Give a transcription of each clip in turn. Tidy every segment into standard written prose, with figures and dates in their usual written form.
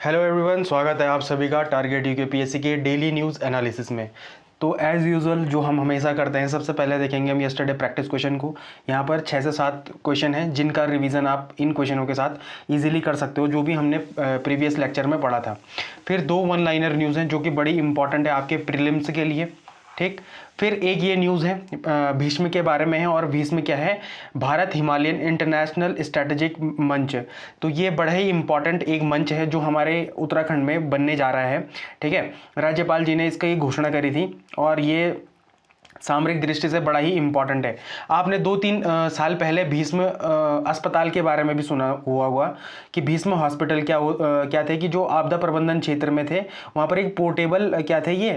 Hello everyone, स्वागत है आप सभी का टारगेट यूकेपीएससी के डेली न्यूज़ एनालिसिस में। तो एज़ यूजुअल जो हम हमेशा करते हैं, सबसे पहले देखेंगे हम यस्टरडे प्रैक्टिस क्वेश्चन को। यहाँ पर 6 से 7 क्वेश्चन हैं जिनका रिवीजन आप इन क्वेश्चनों के साथ इजीली कर सकते हो, जो भी हमने प्रीवियस लेक्चर में पढ़ा था। फिर 2 वन लाइनर न्यूज़ हैं जो कि बड़ी इंपॉर्टेंट है आपके प्रीलिम्स के लिए, ठीक। फिर एक ये न्यूज़ है भीष्म के बारे में है, और भीष्म क्या है? भारत हिमालयन इंटरनेशनल स्ट्रेटेजिक मंच। तो ये बड़ा ही इंपॉर्टेंट एक मंच है जो हमारे उत्तराखंड में बनने जा रहा है, ठीक है। राज्यपाल जी ने इसकी घोषणा करी थी और ये सामरिक दृष्टि से बड़ा ही इंपॉर्टेंट है। आपने 2-3 साल पहले भीष्म अस्पताल के बारे में भी सुना हुआ होगा कि भीष्म हॉस्पिटल क्या थे कि जो आपदा प्रबंधन क्षेत्र में थे, वहाँ पर एक पोर्टेबल क्या थे, ये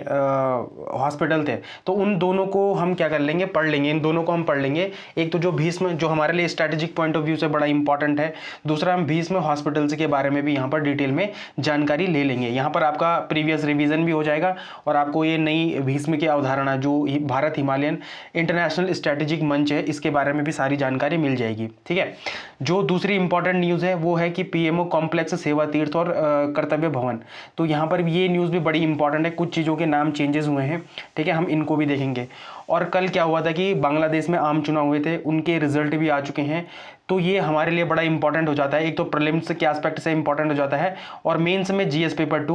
हॉस्पिटल थे। तो उन दोनों को हम क्या कर लेंगे, पढ़ लेंगे, इन दोनों को हम पढ़ लेंगे। एक तो जो भीष्म जो हमारे लिए स्ट्रैटेजिक पॉइंट ऑफ व्यू से बड़ा इंपॉर्टेंट है, दूसरा हम भीष्म हॉस्पिटल्स के बारे में भी यहाँ पर डिटेल में जानकारी ले लेंगे। यहाँ पर आपका प्रीवियस रिविजन भी हो जाएगा और आपको ये नई भीष्म की अवधारणा जो भारत हिमालयन इंटरनेशनल स्ट्रेटेजिक मंच है, इसके बारे में भी सारी जानकारी मिल जाएगी, ठीक है। जो दूसरी इंपॉर्टेंट न्यूज़ है वो है कि पीएमओ कॉम्प्लेक्स सेवा तीर्थ और कर्तव्य भवन। तो यहाँ पर ये न्यूज़ भी बड़ी इंपॉर्टेंट है, कुछ चीज़ों के नाम चेंजेस हुए हैं, ठीक है, हम इनको भी देखेंगे। और कल क्या हुआ था कि बांग्लादेश में आम चुनाव हुए थे, उनके रिजल्ट भी आ चुके हैं। तो ये हमारे लिए बड़ा इंपॉर्टेंट हो जाता है। एक तो प्रीलिम्स के एस्पेक्ट से इंपॉर्टेंट हो जाता है, और मेंस में जीएस पेपर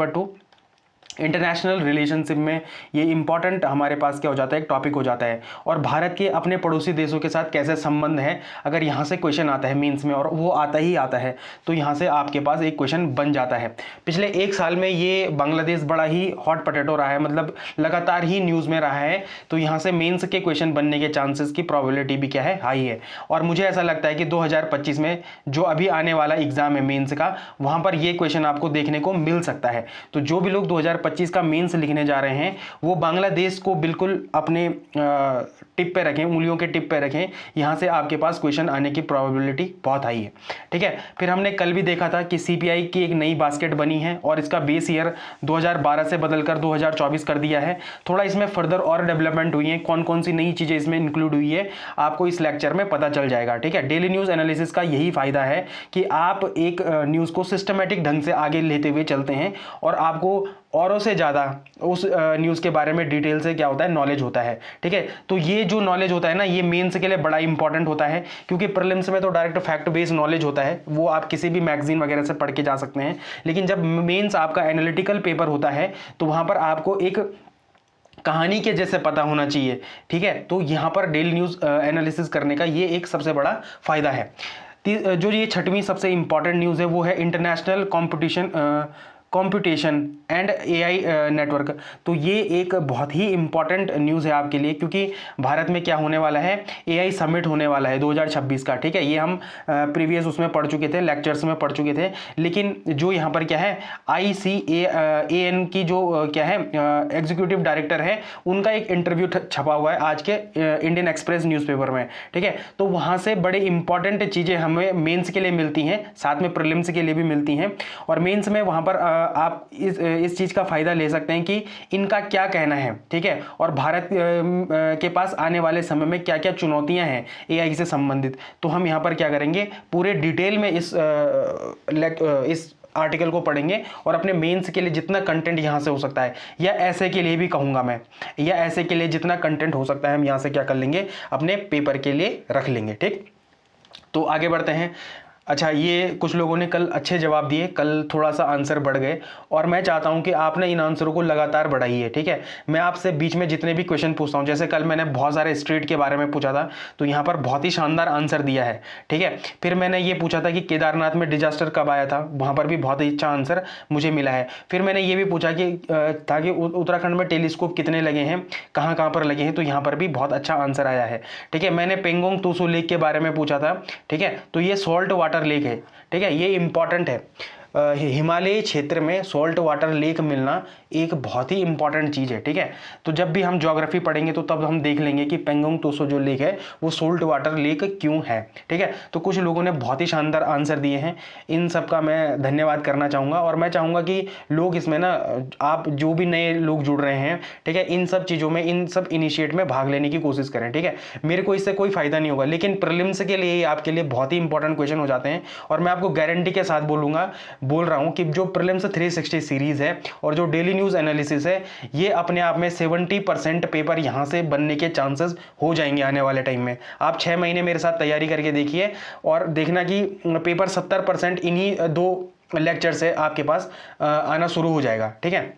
2 इंटरनेशनल रिलेशनशिप में ये इंपॉर्टेंट हमारे पास क्या हो जाता है, एक टॉपिक हो जाता है। और भारत के अपने पड़ोसी देशों के साथ कैसे संबंध है, अगर यहाँ से क्वेश्चन आता है मीन्स में, और वो आता ही आता है, तो यहाँ से आपके पास एक क्वेश्चन बन जाता है। पिछले 1 साल में ये बांग्लादेश बड़ा ही हॉट पोटैटो रहा है, मतलब लगातार ही न्यूज़ में रहा है। तो यहाँ से मेन्स के क्वेश्चन बनने के चांसेस की प्रोबेबिलिटी भी क्या है, हाई है। और मुझे ऐसा लगता है कि 2025 में जो अभी आने वाला एग्जाम है मेन्स का, वहाँ पर ये क्वेश्चन आपको देखने को मिल सकता है। तो जो भी लोग 2025 का मेंस लिखने जा रहे हैं, वो बांग्लादेश को बिल्कुल अपने टिप पे रखें, उंगलियों के टिप पे रखें। यहां से आपके पास क्वेश्चन आने की प्रोबेबिलिटी बहुत हाई है, ठीक है। फिर हमने कल भी देखा था कि सीपीआई की एक नई बास्केट बनी है और इसका बेस ईयर 2012 से बदलकर 2024 कर दिया है। थोड़ा इसमें फर्दर और डेवलपमेंट हुई है, कौन कौन सी नई चीजें इसमें इंक्लूड हुई है, आपको इस लेक्चर में पता चल जाएगा, ठीक है। डेली न्यूज एनालिसिस का यही फायदा है कि आप एक न्यूज को सिस्टमेटिक ढंग से आगे लेते हुए चलते हैं, और आपको औरों से ज़्यादा उस न्यूज़ के बारे में डिटेल से क्या होता है, नॉलेज होता है, ठीक है। तो ये जो नॉलेज होता है ना, ये मेंस के लिए बड़ा इंपॉर्टेंट होता है, क्योंकि प्रीलिम्स में तो डायरेक्ट फैक्ट बेस्ड नॉलेज होता है, वो आप किसी भी मैगजीन वगैरह से पढ़ के जा सकते हैं। लेकिन जब मेंस आपका एनालिटिकल पेपर होता है, तो वहाँ पर आपको एक कहानी के जैसे पता होना चाहिए, ठीक है। तो यहाँ पर डेली न्यूज़ एनालिसिस करने का ये एक सबसे बड़ा फायदा है। जो ये 6वीं सबसे इंपॉर्टेंट न्यूज़ है वो है international computation and AI network. तो ये एक बहुत ही इंपॉर्टेंट न्यूज़ है आपके लिए, क्योंकि भारत में क्या होने वाला है, एआई समिट होने वाला है 2026 का, ठीक है। ये हम प्रीवियस उसमें पढ़ चुके थे, लेक्चर्स में पढ़ चुके थे। लेकिन जो यहाँ पर क्या है, ICAN की जो क्या है एग्जीक्यूटिव डायरेक्टर है, उनका एक इंटरव्यू छपा हुआ है आज के इंडियन एक्सप्रेस न्यूज़पेपर में, ठीक है। तो वहाँ से बड़े इंपॉर्टेंट चीज़ें हमें मेंस के लिए मिलती हैं, साथ में प्रीलिम्स के लिए भी मिलती हैं। और मेंस में वहाँ पर आप इस चीज़ का फायदा ले सकते हैं कि इनका क्या कहना है, ठीक है। और भारत के पास आने वाले समय में क्या क्या चुनौतियां हैं एआई से संबंधित, तो हम यहाँ पर क्या करेंगे, पूरे डिटेल में इस आर्टिकल को पढ़ेंगे, और अपने मेंस के लिए जितना कंटेंट यहाँ से हो सकता है, या ऐसे के लिए भी कहूँगा मैं, या ऐसे के लिए जितना कंटेंट हो सकता है हम यहाँ से क्या कर लेंगे, अपने पेपर के लिए रख लेंगे, ठीक। तो आगे बढ़ते हैं। अच्छा, ये कुछ लोगों ने कल अच्छे जवाब दिए, कल थोड़ा सा आंसर बढ़ गए, और मैं चाहता हूं कि आपने इन आंसरों को लगातार बढ़ाइए, ठीक है। मैं आपसे बीच में जितने भी क्वेश्चन पूछता हूं, जैसे कल मैंने बहुत सारे स्ट्रीट के बारे में पूछा था, तो यहाँ पर बहुत ही शानदार आंसर दिया है, ठीक है। फिर मैंने ये पूछा था कि केदारनाथ में डिजास्टर कब आया था, वहाँ पर भी बहुत ही अच्छा आंसर मुझे मिला है। फिर मैंने ये भी पूछा कि उत्तराखंड में टेलीस्कोप कितने लगे हैं, कहाँ कहाँ पर लगे हैं, तो यहाँ पर भी बहुत अच्छा आंसर आया है, ठीक है। मैंने पेंगोंग तुसु लेक के बारे में पूछा था, ठीक है। तो ये सॉल्ट वाटर लेक है, ठीक है, ये इंपॉर्टेंट है। हिमालयी क्षेत्र में सॉल्ट वाटर लेक मिलना एक बहुत ही इंपॉर्टेंट चीज़ है, ठीक है। तो जब भी हम ज्योग्राफी पढ़ेंगे तो तब हम देख लेंगे कि पेंगोंग तोसो जो लेक है वो सॉल्ट वाटर लेक क्यों है, ठीक है। तो कुछ लोगों ने बहुत ही शानदार आंसर दिए हैं, इन सब का मैं धन्यवाद करना चाहूँगा। और मैं चाहूँगा कि लोग इसमें ना, आप जो भी नए लोग जुड़ रहे हैं, ठीक है, इन सब चीज़ों में, इन सब इनिशिएट में भाग लेने की कोशिश करें, ठीक है। मेरे को इससे कोई फायदा नहीं होगा, लेकिन प्रीलिम्स के लिए आपके लिए बहुत ही इंपॉर्टेंट क्वेश्चन हो जाते हैं। और मैं आपको गारंटी के साथ बोलूँगा, बोल रहा हूँ कि जो प्रीलिम्स 360 सीरीज है और जो डेली न्यूज़ एनालिसिस है, ये अपने आप में 70% पेपर यहाँ से बनने के चांसेस हो जाएंगे आने वाले टाइम में। आप 6 महीने मेरे साथ तैयारी करके देखिए और देखना कि पेपर 70% इन्हीं 2 लेक्चर से आपके पास आना शुरू हो जाएगा। ठीक है,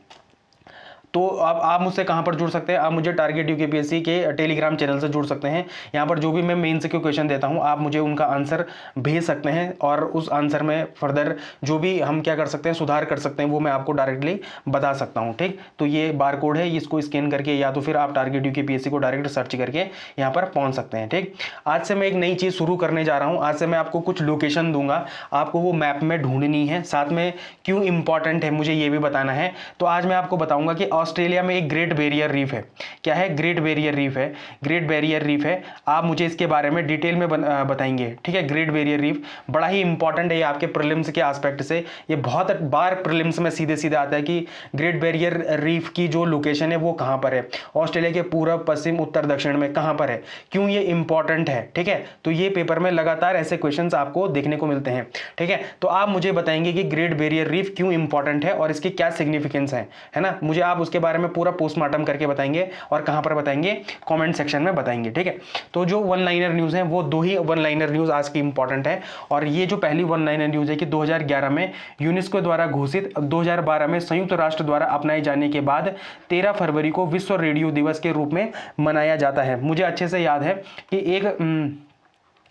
तो अब आप मुझसे कहाँ पर जुड़ सकते हैं? आप मुझे टारगेट यूकेपीएससी के टेलीग्राम चैनल से जुड़ सकते हैं। यहाँ पर जो भी मैं मेंस के क्वेश्चन देता हूँ, आप मुझे उनका आंसर भेज सकते हैं और उस आंसर में फर्दर जो भी हम क्या कर सकते हैं, सुधार कर सकते हैं, वो मैं आपको डायरेक्टली बता सकता हूँ। ठीक, तो ये बार कोड है, इसको स्कैन करके या तो फिर आप टारगेट यूकेपीएससी को डायरेक्ट सर्च करके यहाँ पर पहुँच सकते हैं। ठीक, आज से मैं एक नई चीज़ शुरू करने जा रहा हूँ। आज से मैं आपको कुछ लोकेशन दूंगा, आपको वो मैप में ढूंढनी है, साथ में क्यों इंपॉर्टेंट है मुझे ये भी बताना है। तो आज मैं आपको बताऊंगा कि ऑस्ट्रेलिया में एक ग्रेट बैरियर रीफ है। क्या है? ग्रेट बैरियर रीफ है। ग्रेट बैरियर रीफ है, आप मुझे इसके बारे में डिटेल में बताएंगे। ठीक है, ग्रेट बैरियर रीफ बड़ा ही इंपॉर्टेंट है ये आपके प्रीलिम्स के एस्पेक्ट से। ये बहुत बार प्रीलिम्स में सीधे सीधे आता है कि ग्रेट बैरियर रीफ की जो लोकेशन है वो कहाँ पर है, ऑस्ट्रेलिया के पूर्व पश्चिम उत्तर दक्षिण में कहाँ पर है, क्यों ये इंपॉर्टेंट है। ठीक है, तो ये पेपर में लगातार ऐसे क्वेश्चन आपको देखने को मिलते हैं। ठीक है, तो आप मुझे बताएंगे कि ग्रेट बैरियर रीफ क्यों इंपॉर्टेंट है और इसकी क्या सिग्निफिकेंस है ना। मुझे आप उसके बारे में पूरा पोस्टमार्टम करके बताएंगे और कहां पर बताएंगे, कमेंट सेक्शन में बताएंगे। ठीक है, तो जो वन लाइनर न्यूज़ है वो 2 ही वन लाइनर न्यूज़ आज की इंपॉर्टेंट है। और ये जो पहली वन लाइनर न्यूज़ है कि 2011 में यूनेस्को द्वारा घोषित, 2012 में संयुक्त राष्ट्र द्वारा अपनाए जाने के बाद 13 फरवरी को विश्व रेडियो दिवस के रूप में मनाया जाता है। मुझे अच्छे से याद है कि एक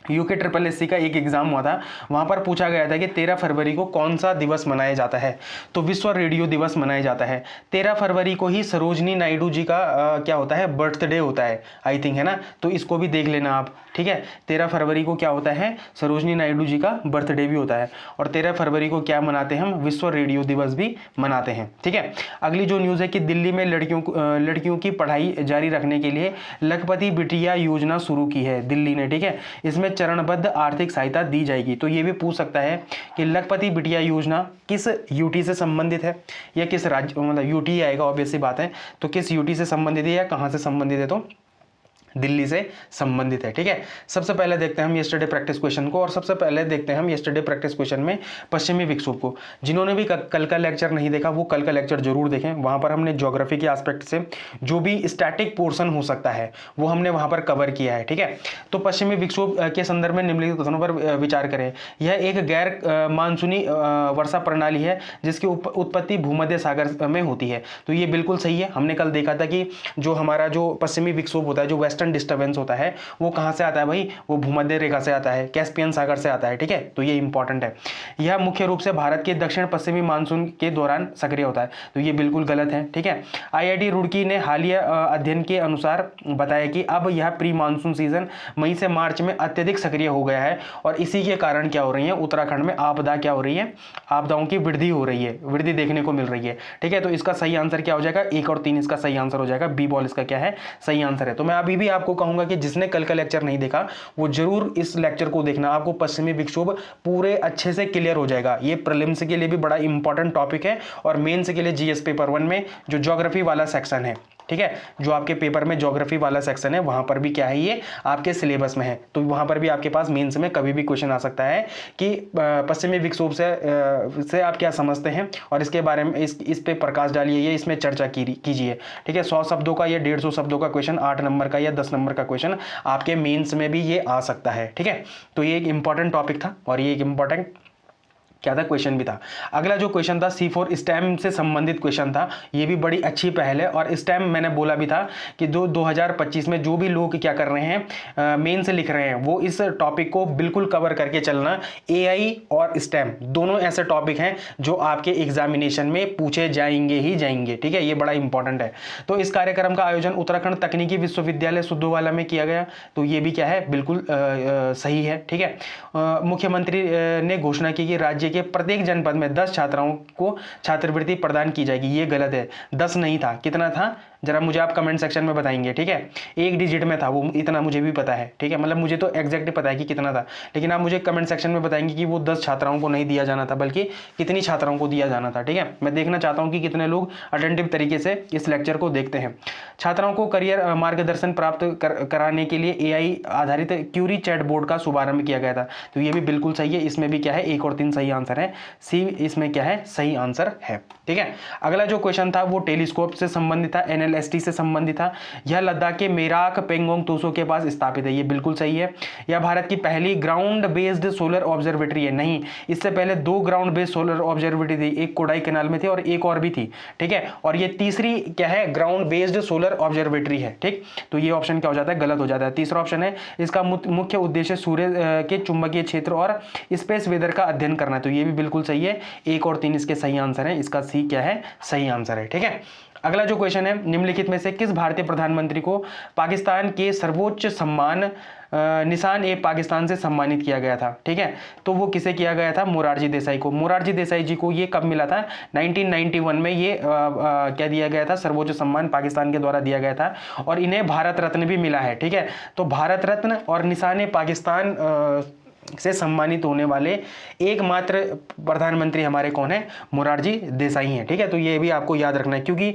यूके ट्रिपल एससी का एक एग्जाम हुआ था, वहां पर पूछा गया था कि 13 फरवरी को कौन सा दिवस मनाया जाता है, तो विश्व रेडियो दिवस मनाया जाता है। 13 फरवरी को ही सरोजनी नायडू जी का क्या होता है, बर्थडे होता है आई थिंक, है ना। तो इसको भी देख लेना आप। ठीक है, 13 फरवरी को क्या होता है, सरोजनी नायडू जी का बर्थडे भी होता है। और 13 फरवरी को क्या मनाते हैं हम, विश्व रेडियो दिवस भी मनाते हैं। ठीक है, अगली जो न्यूज़ है कि दिल्ली में लड़कियों की पढ़ाई जारी रखने के लिए लखपति बिटिया योजना शुरू की है दिल्ली ने। ठीक है, इसमें चरणबद्ध आर्थिक सहायता दी जाएगी। तो ये भी पूछ सकता है कि लखपति बिटिया योजना किस यूटी से संबंधित है या किस राज्य, मतलब यूटी आएगा ऑब्वियस सी बात है, तो किस यूटी से संबंधित है या कहां से संबंधित है, तो दिल्ली से संबंधित है। ठीक है, सबसे पहले देखते हैं हम यस्टरडे प्रैक्टिस क्वेश्चन को, और सबसे पहले देखते हैं हम यस्टरडे प्रैक्टिस क्वेश्चन में पश्चिमी विक्षोभ को। जिन्होंने भी कल का लेक्चर नहीं देखा वो कल का लेक्चर जरूर देखें। वहां पर हमने ज्योग्राफी के एस्पेक्ट से जो भी स्टैटिक पोर्शन हो सकता है वो हमने वहां पर कवर किया है। ठीक है, तो पश्चिमी विक्षोभ के संदर्भ में निम्नलिखित कथनों पर विचार करें। यह एक गैर मानसूनी वर्षा प्रणाली है जिसकी उत्पत्ति भूमध्य सागर में होती है। तो ये बिल्कुल सही है। हमने कल देखा था कि जो हमारा जो पश्चिमी विक्षोभ होता है, जो वेस्टर्न डिस्टर्बेंस होता है, वो कहां से आता है भाई, वो भूमध्य रेखा से आता है, कैस्पियन सागर से आता है। ठीक है, तो ये इंपॉर्टेंट है। यह मुख्य रूप से भारत के दक्षिण पश्चिमी मानसून के दौरान सक्रिय होता है। तो ये बिल्कुल गलत है। ठीक है, आईआईटी रुड़की ने हालिया अध्ययन के अनुसार बताया कि अब यह प्री मानसून सीजन मई से मार्च में अत्यधिक सक्रिय हो गया है और इसी के कारण क्या हो रही है, उत्तराखंड में आपदा क्या हो रही है, आपदाओं की वृद्धि हो रही है, वृद्धि देखने को मिल रही है। ठीक है, तो इसका सही आंसर क्या हो जाएगा, 1 और 3 इसका सही आंसर हो जाएगा। बी बॉल इसका क्या है, सही आंसर है। तो मैं अभी भी आपको कहूंगा कि जिसने कल का लेक्चर नहीं देखा वो जरूर इस लेक्चर को देखना, आपको पश्चिमी विक्षोभ पूरे अच्छे से क्लियर हो जाएगा। ये प्रीलिम्स के लिए भी बड़ा इंपॉर्टेंट टॉपिक है और मेंस के लिए जीएस पेपर 1 में जो ज्योग्राफी वाला सेक्शन है, ठीक है, जो आपके पेपर में ज्योग्राफी वाला सेक्शन है वहां पर भी क्या है, ये आपके सिलेबस में है। तो वहां पर भी आपके पास मेंस में कभी भी क्वेश्चन आ सकता है कि पश्चिमी विक्षोभ से आप क्या समझते हैं और इसके बारे में इस पे प्रकाश डालिए, ये इसमें चर्चा कीजिए। ठीक है, 100 शब्दों का या 150 शब्दों का क्वेश्चन, 8 नंबर का या 10 नंबर का क्वेश्चन आपके मेंस में भी ये आ सकता है। ठीक है, तो ये एक इंपॉर्टेंट टॉपिक था और ये एक इंपॉर्टेंट क्या था, क्वेश्चन भी था। अगला जो क्वेश्चन था C4 स्टेम से संबंधित क्वेश्चन था। ये भी बड़ी अच्छी पहल है और स्टेम मैंने बोला भी था कि 2025 में जो भी लोग क्या कर रहे हैं, मेन से लिख रहे हैं, वो इस टॉपिक को बिल्कुल कवर करके चलना। AI और स्टेम दोनों ऐसे टॉपिक हैं जो आपके एग्जामिनेशन में पूछे जाएंगे ही जाएंगे। ठीक है, ये बड़ा इंपॉर्टेंट है। तो इस कार्यक्रम का आयोजन उत्तराखंड तकनीकी विश्वविद्यालय सुद्धोवाला में किया गया। तो ये भी क्या है, बिल्कुल सही है। ठीक है, मुख्यमंत्री ने घोषणा की कि राज्य के प्रत्येक जनपद में 10 छात्राओं को छात्रवृत्ति प्रदान की जाएगी। ये गलत है, 10 नहीं था, कितना था, जरा मुझे आप कमेंट सेक्शन में बताएंगे, ठीक है। 1 डिजिट में था वो, इतना मुझे भी पता है, ठीक है, मतलब मुझे तो एग्जैक्ट पता है कि कितना था, लेकिन आप मुझे कमेंट सेक्शन में बताएंगे कि वो 10 छात्राओं को नहीं दिया जाना था बल्कि कितनी छात्राओं को दिया जाना था, ठीक है। मैं देखना चाहता हूँ कि कितने लोग अटेंटिव तरीके से इस लेक्चर को देखते हैं। छात्राओं को करियर मार्गदर्शन प्राप्त कराने के लिए AI आधारित क्यूरी चैट बोर्ड का शुभारंभ किया गया था। तो ये भी बिल्कुल सही है, इसमें भी क्या है 1 और 3 सही आंसर है, सी इसमें क्या है सही आंसर है, ठीक है। अगला जो क्वेश्चन था वो टेलीस्कोप से संबंधित था, NLST से संबंधित था। यह लद्दाख के मेराक पेंगोंग तोसो के पास स्थापित है, ये बिल्कुल सही है। यह भारत की पहली ग्राउंड बेस्ड सोलर ऑब्जर्वेटरी है, नहीं, इससे पहले 2 ग्राउंड बेस्ड सोलर ऑब्जर्वेटरी थी, एक कोडाई कैनाल में थी और एक और भी थी, ठीक है। और ये तीसरी क्या है ग्राउंड बेस्ड सोलर ऑब्जर्वेटरी है, ठीक। तो ये ऑप्शन क्या हो जाता है गलत हो जाता है। तीसरा ऑप्शन है इसका मुख्य उद्देश्य सूर्य के चुंबकीय क्षेत्र और स्पेस वेदर का अध्ययन करना है, तो ये भी बिल्कुल सही है। 1 और 3 इसके सही आंसर है, इसका सी क्या है सही आंसर है, ठीक है। अगला जो क्वेश्चन है, निम्नलिखित में से किस भारतीय प्रधानमंत्री को पाकिस्तान के सर्वोच्च सम्मान निशान-ए-पाकिस्तान से सम्मानित किया गया था, ठीक है। तो वो किसे किया गया था, मोरारजी देसाई को। मोरारजी देसाई जी को ये कब मिला था, 1991 में ये क्या दिया गया था, सर्वोच्च सम्मान पाकिस्तान के द्वारा दिया गया था और इन्हें भारत रत्न भी मिला है, ठीक है। तो भारत रत्न और निशान-ए-पाकिस्तान से सम्मानित होने वाले एकमात्र प्रधानमंत्री हमारे कौन है, मोरारजी देसाई हैं, ठीक है। तो ये भी आपको याद रखना है क्योंकि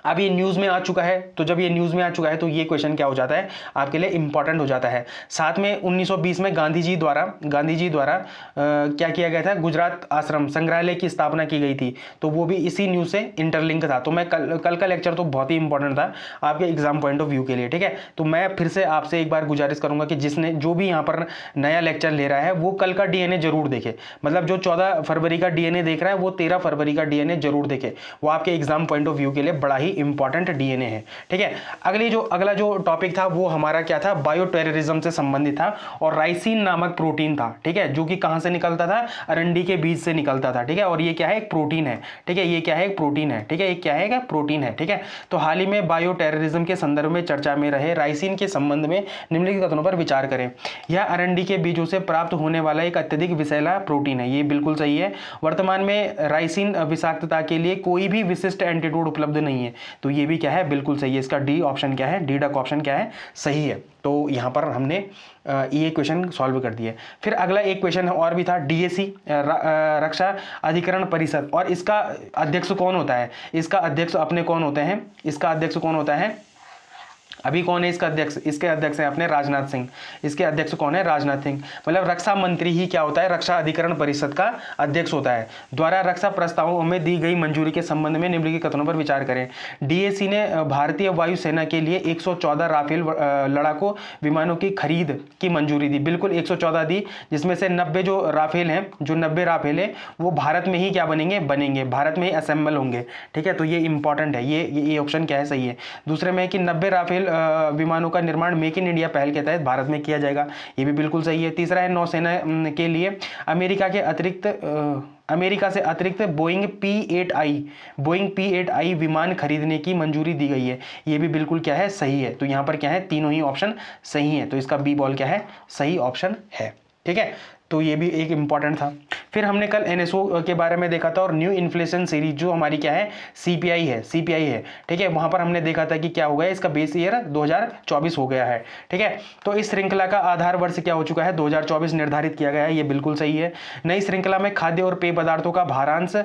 अब ये न्यूज़ में आ चुका है, तो जब ये न्यूज़ में आ चुका है तो ये क्वेश्चन क्या हो जाता है आपके लिए इंपॉर्टेंट हो जाता है। साथ में 1920 में गांधी जी द्वारा क्या किया गया था, गुजरात आश्रम संग्रहालय की स्थापना की गई थी, तो वो भी इसी न्यूज़ से इंटरलिंक था। तो मैं कल का लेक्चर तो बहुत ही इंपॉर्टेंट था आपके एग्जाम पॉइंट ऑफ व्यू के लिए, ठीक है। तो मैं फिर से आपसे एक बार गुजारिश करूंगा कि जो भी यहाँ पर नया लेक्चर ले रहा है वो कल का DNA जरूर देखे, मतलब जो 14 फरवरी का DNA देख रहा है वो 13 फरवरी का DNA जरूर देखे, वो आपके एग्जाम पॉइंट ऑफ व्यू के लिए बड़ा ही इंपॉर्टेंट DNA है, ठीक है। अगला जो टॉपिक था वो हमारा क्या था, बायो टेररिज्म से संबंधित था और राइसिन नामक प्रोटीन था, ठीक है, जो कि कहां से निकलता था, अरंडी के बीज से निकलता था, ठीक है। और ये क्या है, एक प्रोटीन है, ठीक है, ये क्या है, एक प्रोटीन है, ठीक है, ये क्या है, प्रोटीन है, ठीक है। तो हाल ही में बायो टेररिज्म के संदर्भ में चर्चा में रहे राइसिन के संबंध में निम्नलिखित कथनों पर विचार करें। यह अरंडी के बीजों से प्राप्त होने वाला एक अत्यधिक विषैला प्रोटीन है, ये बिल्कुल सही है। वर्तमान में राइसिन विषाक्तता के लिए कोई भी विशिष्ट एंटीडोट उपलब्ध नहीं है, तो ये भी क्या है बिल्कुल सही है। इसका डी ऑप्शन क्या है, डी डक ऑप्शन क्या है, सही है। तो यहाँ पर हमने ये क्वेश्चन सॉल्व कर दिए। फिर अगला एक क्वेश्चन और भी था, DAC रक्षा अधिकरण परिषद, और इसका अध्यक्ष कौन होता है, इसका अध्यक्ष अपने कौन होते हैं, इसका अध्यक्ष कौन होता है, अभी कौन है इसका अध्यक्ष, इसके अध्यक्ष है अपने राजनाथ सिंह, इसके अध्यक्ष कौन है, राजनाथ सिंह। मतलब रक्षा मंत्री ही क्या होता है, रक्षा अधिकरण परिषद का अध्यक्ष होता है। द्वारा रक्षा प्रस्तावों में दी गई मंजूरी के संबंध में निम्नलिखित कथनों पर विचार करें। DAC ने भारतीय वायुसेना के लिए 114 राफेल लड़ाकू विमानों की खरीद की मंजूरी दी, बिल्कुल 114 दी, जिसमें से 90 जो राफेल हैं, जो 90 राफेल है वो भारत में ही क्या बनेंगे, भारत में ही असेंबल होंगे, ठीक है। तो ये इंपॉर्टेंट है, ये ऑप्शन क्या है, सही है। दूसरे में कि 90 राफेल विमानों का निर्माण मेक इन इंडिया पहल के तहत भारत में किया जाएगा, ये भी बिल्कुल सही है। तीसरा है नौसेना के लिए अमेरिका से अतिरिक्त बोइंग P8I विमान खरीदने की मंजूरी दी गई है, ये भी बिल्कुल क्या है, सही है। तो यहाँ पर क्या है, तीनों ही ऑप्शन सही है, तो इसका बी बॉल क्या है, सही ऑप्शन है, ठीक है। तो ये भी एक इंपॉर्टेंट था। फिर हमने कल NSO के बारे में देखा था और न्यू इन्फ्लेशन सीरीज जो हमारी क्या है, CPI है, ठीक है। वहां पर हमने देखा था कि क्या हो गया, इसका बेस ईयर 2024 हो गया है, ठीक है। तो इस श्रृंखला का आधार वर्ष क्या हो चुका है, 2024 निर्धारित किया गया है, ये बिल्कुल सही है। नई श्रृंखला में खाद्य और पेय पदार्थों का भारांश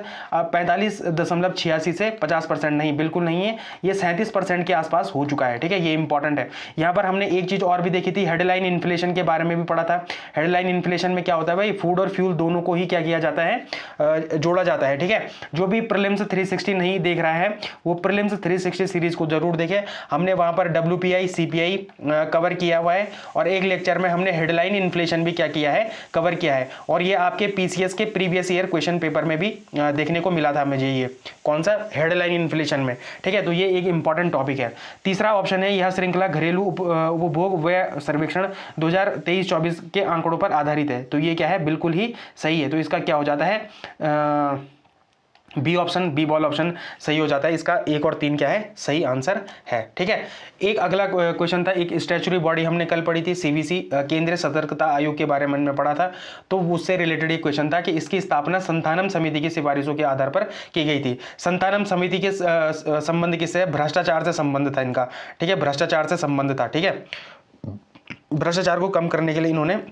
45.86 से 50% नहीं, बिल्कुल नहीं है, ये 37% के आसपास हो चुका है, ठीक है, ये इंपॉर्टेंट है। यहाँ पर हमने एक चीज और भी देखी थी, हेडलाइन इन्फ्लेशन के बारे में भी पढ़ा था। हेडलाइन इन्फ्लेशन में क्या होता है भाई, फूड और फ्यूल दोनों को ही क्या किया जाता है, जोड़ा जाता है, ठीक है। जो भी प्रीलिम्स 360 नहीं देख रहा है वो प्रीलिम्स 360 सीरीज को जरूर देखे, हमने वहां पर WPI CPI कवर किया हुआ है और एक लेक्चर में हमने हेडलाइन इन्फ्लेशन भी क्या किया है, कवर किया है। और ये आपके PCS के प्रीवियस ईयर क्वेश्चन पेपर में भी देखने को मिला था मुझे, ये कौन सा, हेडलाइन इन्फ्लेशन में, ठीक है। तो ये एक इंपॉर्टेंट टॉपिक है। तीसरा ऑप्शन है, यह श्रृंखला घरेलू उपभोग व्यय सर्वेक्षण 2023-24 के आंकड़ों पर आधारित है, तो ये क्या है, बिल्कुल ही सही है। तो इसका क्या हो जाता है, B option, B ball option सही हो जाता है। इसका 1 और 3 क्या है, सही आंसर है। ठीक है, एक अगला क्वेश्चन था, एक स्टैच्यूटरी बॉडी हमने कल पढ़ी थी, सीवीसी, केंद्रीय सतर्कता आयोग के बारे में पढ़ा था, तो उससे रिलेटेड एक क्वेश्चन था कि इसकी स्थापना संथानम समिति की सिफारिशों के आधार पर की गई थी। संथानम समिति के संबंध किससे, भ्रष्टाचार से संबंध था इनका। ठीक है, भ्रष्टाचार से संबंध था। ठीक है, भ्रष्टाचार को कम करने के लिए इन्होंने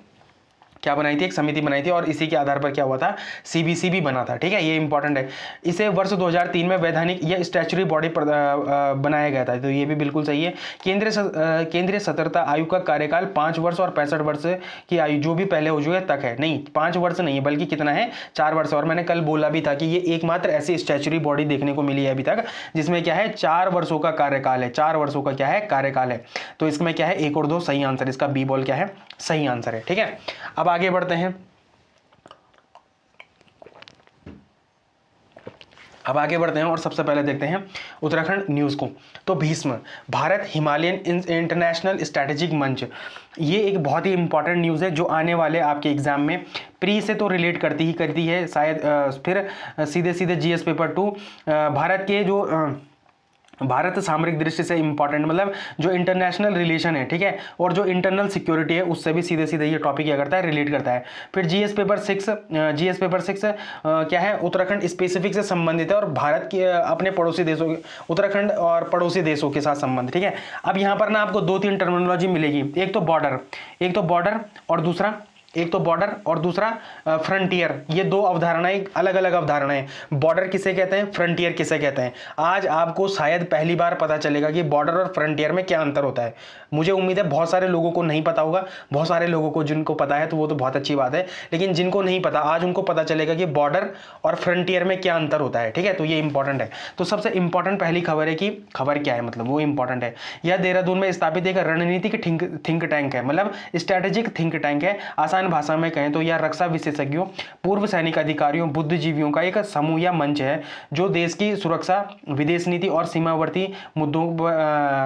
क्या बनाई थी, एक समिति बनाई थी, और इसी के आधार पर क्या हुआ था, सीबीसी भी बना था। ठीक है, ये इंपॉर्टेंट है। इसे वर्ष 2003 में वैधानिक या स्टैच्यूटरी बॉडी बनाया गया था, तो ये भी बिल्कुल सही है। केंद्रीय सतर्कता आयोग का कार्यकाल 5 वर्ष और 65 वर्ष की आयु जो भी पहले हो चुके तक है। नहीं, 5 वर्ष नहीं है, बल्कि कितना है, 4 वर्ष। और मैंने कल बोला भी था कि ये एकमात्र ऐसी स्टैच्यूटरी बॉडी देखने को मिली है अभी तक जिसमें क्या है, 4 वर्षों का कार्यकाल है। 4 वर्षों का क्या है, कार्यकाल है। तो इसमें क्या है, 1 और 2 सही आंसर, इसका बी बॉल क्या है, सही आंसर है। ठीक है, अब आगे बढ़ते हैं। अब आगे बढ़ते हैं और सबसे पहले देखते हैं उत्तराखंड न्यूज़ को। तो Bhishma, Bharat Himalayan international strategic मंच, ये एक बहुत ही इंपॉर्टेंट न्यूज़ है जो आने वाले आपके एग्जाम में प्री से तो रिलेट करती है शायद, फिर सीधे सीधे जीएस पेपर 2 भारत के जो भारत सामरिक दृष्टि से इंपॉर्टेंट, मतलब जो इंटरनेशनल रिलेशन है, ठीक है, और जो इंटरनल सिक्योरिटी है, उससे भी सीधे सीधे ये टॉपिक क्या करता है, रिलेट करता है। फिर जीएस पेपर 6 क्या है, उत्तराखंड स्पेसिफिक से संबंधित है और भारत के अपने पड़ोसी देशों, उत्तराखंड और पड़ोसी देशों के साथ संबंध। ठीक है, अब यहाँ पर ना आपको 2-3 टर्मिनोलॉजी मिलेगी, एक तो बॉर्डर और दूसरा फ्रंटियर। ये 2 अवधारणाएं, अलग अलग अवधारणाएं। बॉर्डर किसे कहते हैं, फ्रंटियर किसे कहते हैं, आज आपको शायद पहली बार पता चलेगा कि बॉर्डर और फ्रंटियर में क्या अंतर होता है। मुझे उम्मीद है बहुत सारे लोगों को नहीं पता होगा, बहुत सारे लोगों को जिनको पता है तो वो तो बहुत अच्छी बात है, लेकिन जिनको नहीं पता आज उनको पता चलेगा कि बॉर्डर और फ्रंटियर में क्या अंतर होता है। ठीक है, तो ये इंपॉर्टेंट है। तो सबसे इंपॉर्टेंट पहली खबर है कि खबर क्या है, मतलब वो इंपॉर्टेंट है। यह देहरादून में स्थापित एक रणनीतिक थिंक टैंक है, मतलब स्ट्रैटेजिक थिंक टैंक है। आसान भाषा में कहें तो यह रक्षा विशेषज्ञों, पूर्व सैनिक अधिकारियों, बुद्धिजीवियों का एक समूह या मंच है जो देश की सुरक्षा, विदेश नीति और सीमावर्ती मुद्दों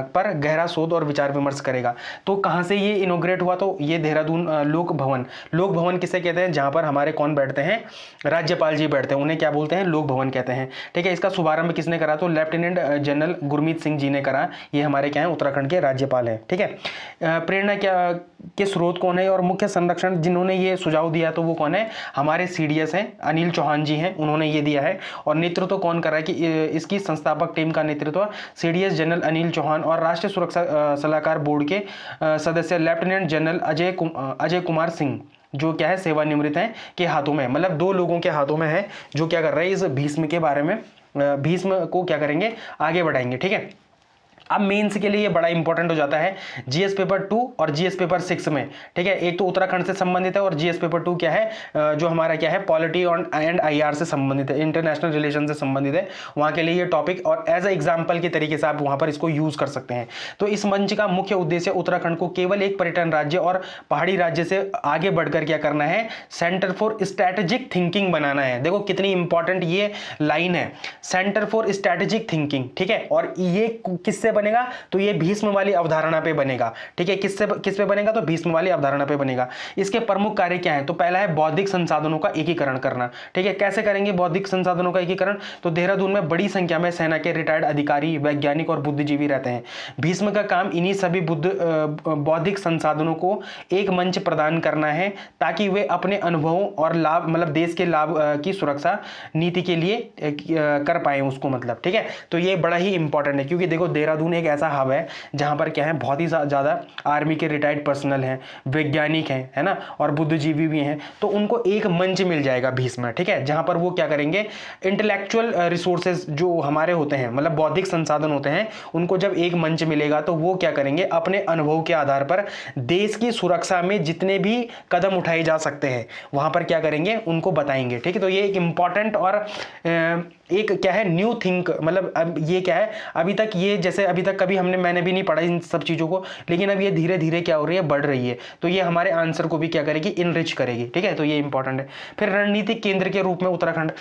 पर गहरा शोध और विचार विमर्श करेगा। तो कहां से ये इनोग्रेट हुआ, तो ये देहरादून लोक भवन किसे कहते हैं, जहां पर हमारे कौन बैठते हैं, राज्यपाल जी बैठते हैं, उन्हें क्या बोलते हैं, लोक भवन कहते हैं। ठीक है, इसका शुभारंभ किसने करा, तो लेफ्टिनेंट जनरल गुरमीत सिंह जी ने करा। ये हमारे क्या है, उत्तराखंड के राज्यपाल हैं। ठीक है, प्रेरणा क्या के स्रोत कौन है और मुख्य संरक्षण जिन्होंने ये सुझाव दिया तो वो कौन है, हमारे सीडीएस हैं, अनिल चौहान जी हैं, उन्होंने ये दिया है। और नेतृत्व कौन कर रहा है, कि इसकी संस्थापक टीम का नेतृत्व सीडीएस जनरल अनिल चौहान और राष्ट्रीय सुरक्षा सलाहकार बोर्ड के सदस्य लेफ्टिनेंट जनरल अजय कुमार सिंह, जो क्या है, सेवानिवृत्त हैं, के हाथों में, मतलब 2 लोगों के हाथों में है जो क्या कर रहे हैं, इस भीष्म के बारे में, भीष्म को क्या करेंगे, आगे बढ़ाएंगे। ठीक है, अब मेंस के लिए ये बड़ा इंपॉर्टेंट हो जाता है जीएस पेपर 2 और जीएस पेपर 6 में। ठीक है, एक तो उत्तराखंड से संबंधित है और जीएस पेपर 2 क्या है, जो हमारा क्या है, पॉलिटी एंड आईआर से संबंधित है, इंटरनेशनल रिलेशन से संबंधित है, वहां के लिए ये टॉपिक और एज ए एग्जाम्पल के तरीके से आप वहां पर इसको यूज कर सकते हैं। तो इस मंच का मुख्य उद्देश्य उत्तराखंड को केवल एक पर्यटन राज्य और पहाड़ी राज्य से आगे बढ़कर क्या करना है, सेंटर फॉर स्ट्रैटेजिक थिंकिंग बनाना है। देखो कितनी इंपॉर्टेंट ये लाइन है, सेंटर फॉर स्ट्रैटेजिक थिंकिंग। ठीक है, और ये किससे बनेगा, तो ये भीष्म वाली अवधारणा पे बनेगा। ठीक है, किस पे बनेगा, तो भीष्म वाली अवधारणा पे बनेगा। इसके प्रमुख कार्य क्या है, तो पहला है बौद्धिक संसाधनों का एकीकरण करना। ठीक है, कैसे करेंगे बौद्धिक संसाधनों का एकीकरण, तो देहरादून में बड़ी संख्या में सेना के रिटायर्ड अधिकारी, वैज्ञानिक और बुद्धिजीवी रहते हैं। भीष्म का काम इन्हीं सभी बौद्धिक संसाधनों को एक मंच प्रदान करना है ताकि वे अपने अनुभवों और लाभ, मतलब देश के लाभ की सुरक्षा नीति के लिए कर पाए उसको, मतलब। ठीक है, तो ये बड़ा ही इंपॉर्टेंट है क्योंकि देखो देहरादून एक ऐसा हब है जहां पर क्या है, बहुत ही ज्यादा आर्मी के रिटायर्ड पर्सनल हैं, वैज्ञानिक हैं, है ना, और बुद्धिजीवी भी हैं, तो उनको एक मंच मिल जाएगा भीष्म। ठीक है, जहां पर वो क्या करेंगे, इंटेलेक्चुअल रिसोर्सेज जो हमारे होते हैं, मतलब बौद्धिक संसाधन होते हैं, उनको जब एक मंच मिलेगा तो वो क्या करेंगे, अपने अनुभव के आधार पर देश की सुरक्षा में जितने भी कदम उठाए जा सकते हैं वहां पर क्या करेंगे, उनको बताएंगे। ठीक है, तो ये एक इंपॉर्टेंट और एक क्या है, न्यू थिंक, मतलब अब ये क्या है, अभी तक ये जैसे अभी तक कभी मैंने भी नहीं पढ़ा इन सब चीजों को, लेकिन अब ये धीरे धीरे क्या हो रही है, बढ़ रही है, तो ये हमारे आंसर को भी क्या करेगी, इनरिच करेगी। ठीक है, तो ये इंपॉर्टेंट है। फिर रणनीतिक केंद्र के रूप में उत्तराखंड,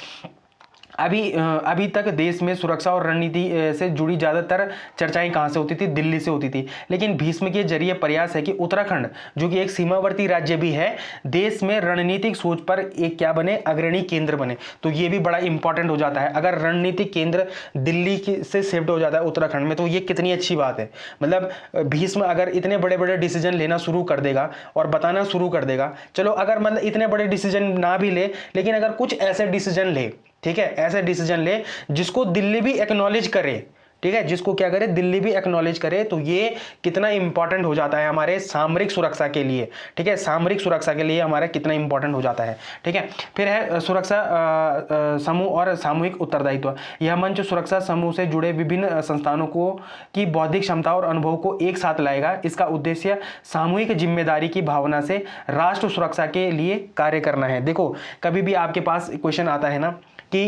अभी तक देश में सुरक्षा और रणनीति से जुड़ी ज़्यादातर चर्चाएं कहाँ से होती थी? दिल्ली से होती थी। लेकिन भीष्म के जरिए प्रयास है कि उत्तराखंड, जो कि एक सीमावर्ती राज्य भी है, देश में रणनीतिक सोच पर एक क्या बने? अग्रणी केंद्र बने। तो ये भी बड़ा इंपॉर्टेंट हो जाता है। अगर रणनीतिक केंद्र दिल्ली से शिफ्ट हो जाता है उत्तराखंड में, तो ये कितनी अच्छी बात है। मतलब भीष्म अगर इतने बड़े बड़े डिसीजन लेना शुरू कर देगा और बताना शुरू कर देगा, चलो अगर मतलब इतने बड़े डिसीजन ना भी ले, लेकिन अगर कुछ ऐसे डिसीजन ले, ठीक है, ऐसे डिसीजन ले जिसको दिल्ली भी एक्नॉलेज करे, ठीक है, जिसको क्या करे? दिल्ली भी एक्नॉलेज करे, तो ये कितना इंपॉर्टेंट हो जाता है हमारे सामरिक सुरक्षा के लिए, ठीक है, सामरिक सुरक्षा के लिए हमारा कितना इंपॉर्टेंट हो जाता है, ठीक है। फिर है सुरक्षा समूह और सामूहिक उत्तरदायित्व। यह मंच सुरक्षा समूह से जुड़े विभिन्न संस्थानों को की बौद्धिक क्षमता और अनुभव को एक साथ लाएगा। इसका उद्देश्य सामूहिक जिम्मेदारी की भावना से राष्ट्र सुरक्षा के लिए कार्य करना है। देखो, कभी भी आपके पास क्वेश्चन आता है ना कि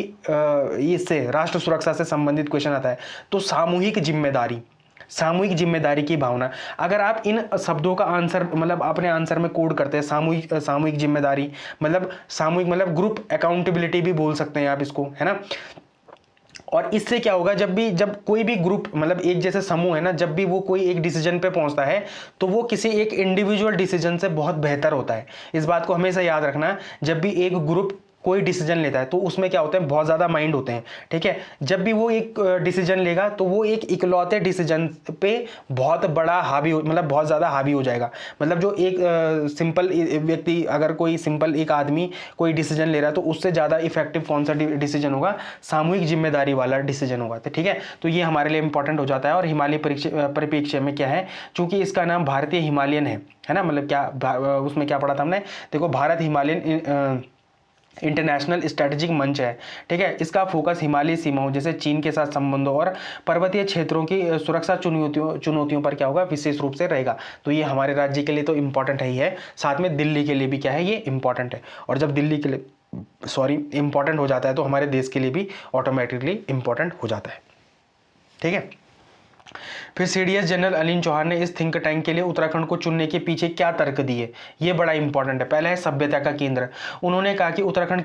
इससे राष्ट्र सुरक्षा से संबंधित क्वेश्चन आता है, तो सामूहिक जिम्मेदारी की भावना, अगर आप इन शब्दों का आंसर मतलब अपने आंसर में कोड करते हैं, सामूहिक जिम्मेदारी मतलब सामूहिक मतलब ग्रुप अकाउंटेबिलिटी भी बोल सकते हैं आप इसको, है ना। और इससे क्या होगा? जब कोई भी ग्रुप मतलब एक जैसे समूह है ना, जब भी वो कोई एक डिसीजन पे पहुंचता है, तो वो किसी एक इंडिविजुअल डिसीजन से बहुत बेहतर होता है। इस बात को हमेशा याद रखना। जब भी एक ग्रुप कोई डिसीजन लेता है, तो उसमें क्या होता है? बहुत ज़्यादा माइंड होते हैं, ठीक है। जब भी वो एक डिसीजन लेगा, तो वो एक इकलौते डिसीजन पे बहुत बड़ा मतलब बहुत ज़्यादा हावी हो जाएगा। मतलब जो एक सिंपल व्यक्ति, अगर कोई सिंपल एक आदमी कोई डिसीजन ले रहा है, तो उससे ज़्यादा इफेक्टिव कौन सा डिसीजन होगा? सामूहिक जिम्मेदारी वाला डिसीजन होगा, तो ठीक है। तो ये हमारे लिए इंपॉर्टेंट हो जाता है। और हिमालय परिप्रेक्ष्य में क्या है? चूंकि इसका नाम भारतीय हिमालयन है ना, मतलब क्या उसमें क्या पढ़ा था हमने? देखो, भारत हिमालयन इंटरनेशनल स्ट्रेटेजिक मंच है, ठीक है। इसका फोकस हिमालयी सीमाओं जैसे चीन के साथ संबंधों और पर्वतीय क्षेत्रों की सुरक्षा चुनौतियों पर क्या होगा? विशेष रूप से रहेगा। तो ये हमारे राज्य के लिए तो इंपॉर्टेंट है ही है, साथ में दिल्ली के लिए भी क्या है? ये इंपॉर्टेंट है। और जब दिल्ली के लिए इंपॉर्टेंट हो जाता है, तो हमारे देश के लिए भी ऑटोमेटिकली इंपॉर्टेंट हो जाता है, ठीक है। फिर सीडीएस जनरल अनिल चौहान ने इस थिंक टैंक के लिए उत्तराखंड को चुनने के पीछे क्या तर्क दिए? ये बड़ा इंपॉर्टेंट है। पहला है सभ्यता का केंद्र। उन्होंने कहा कि उत्तराखंड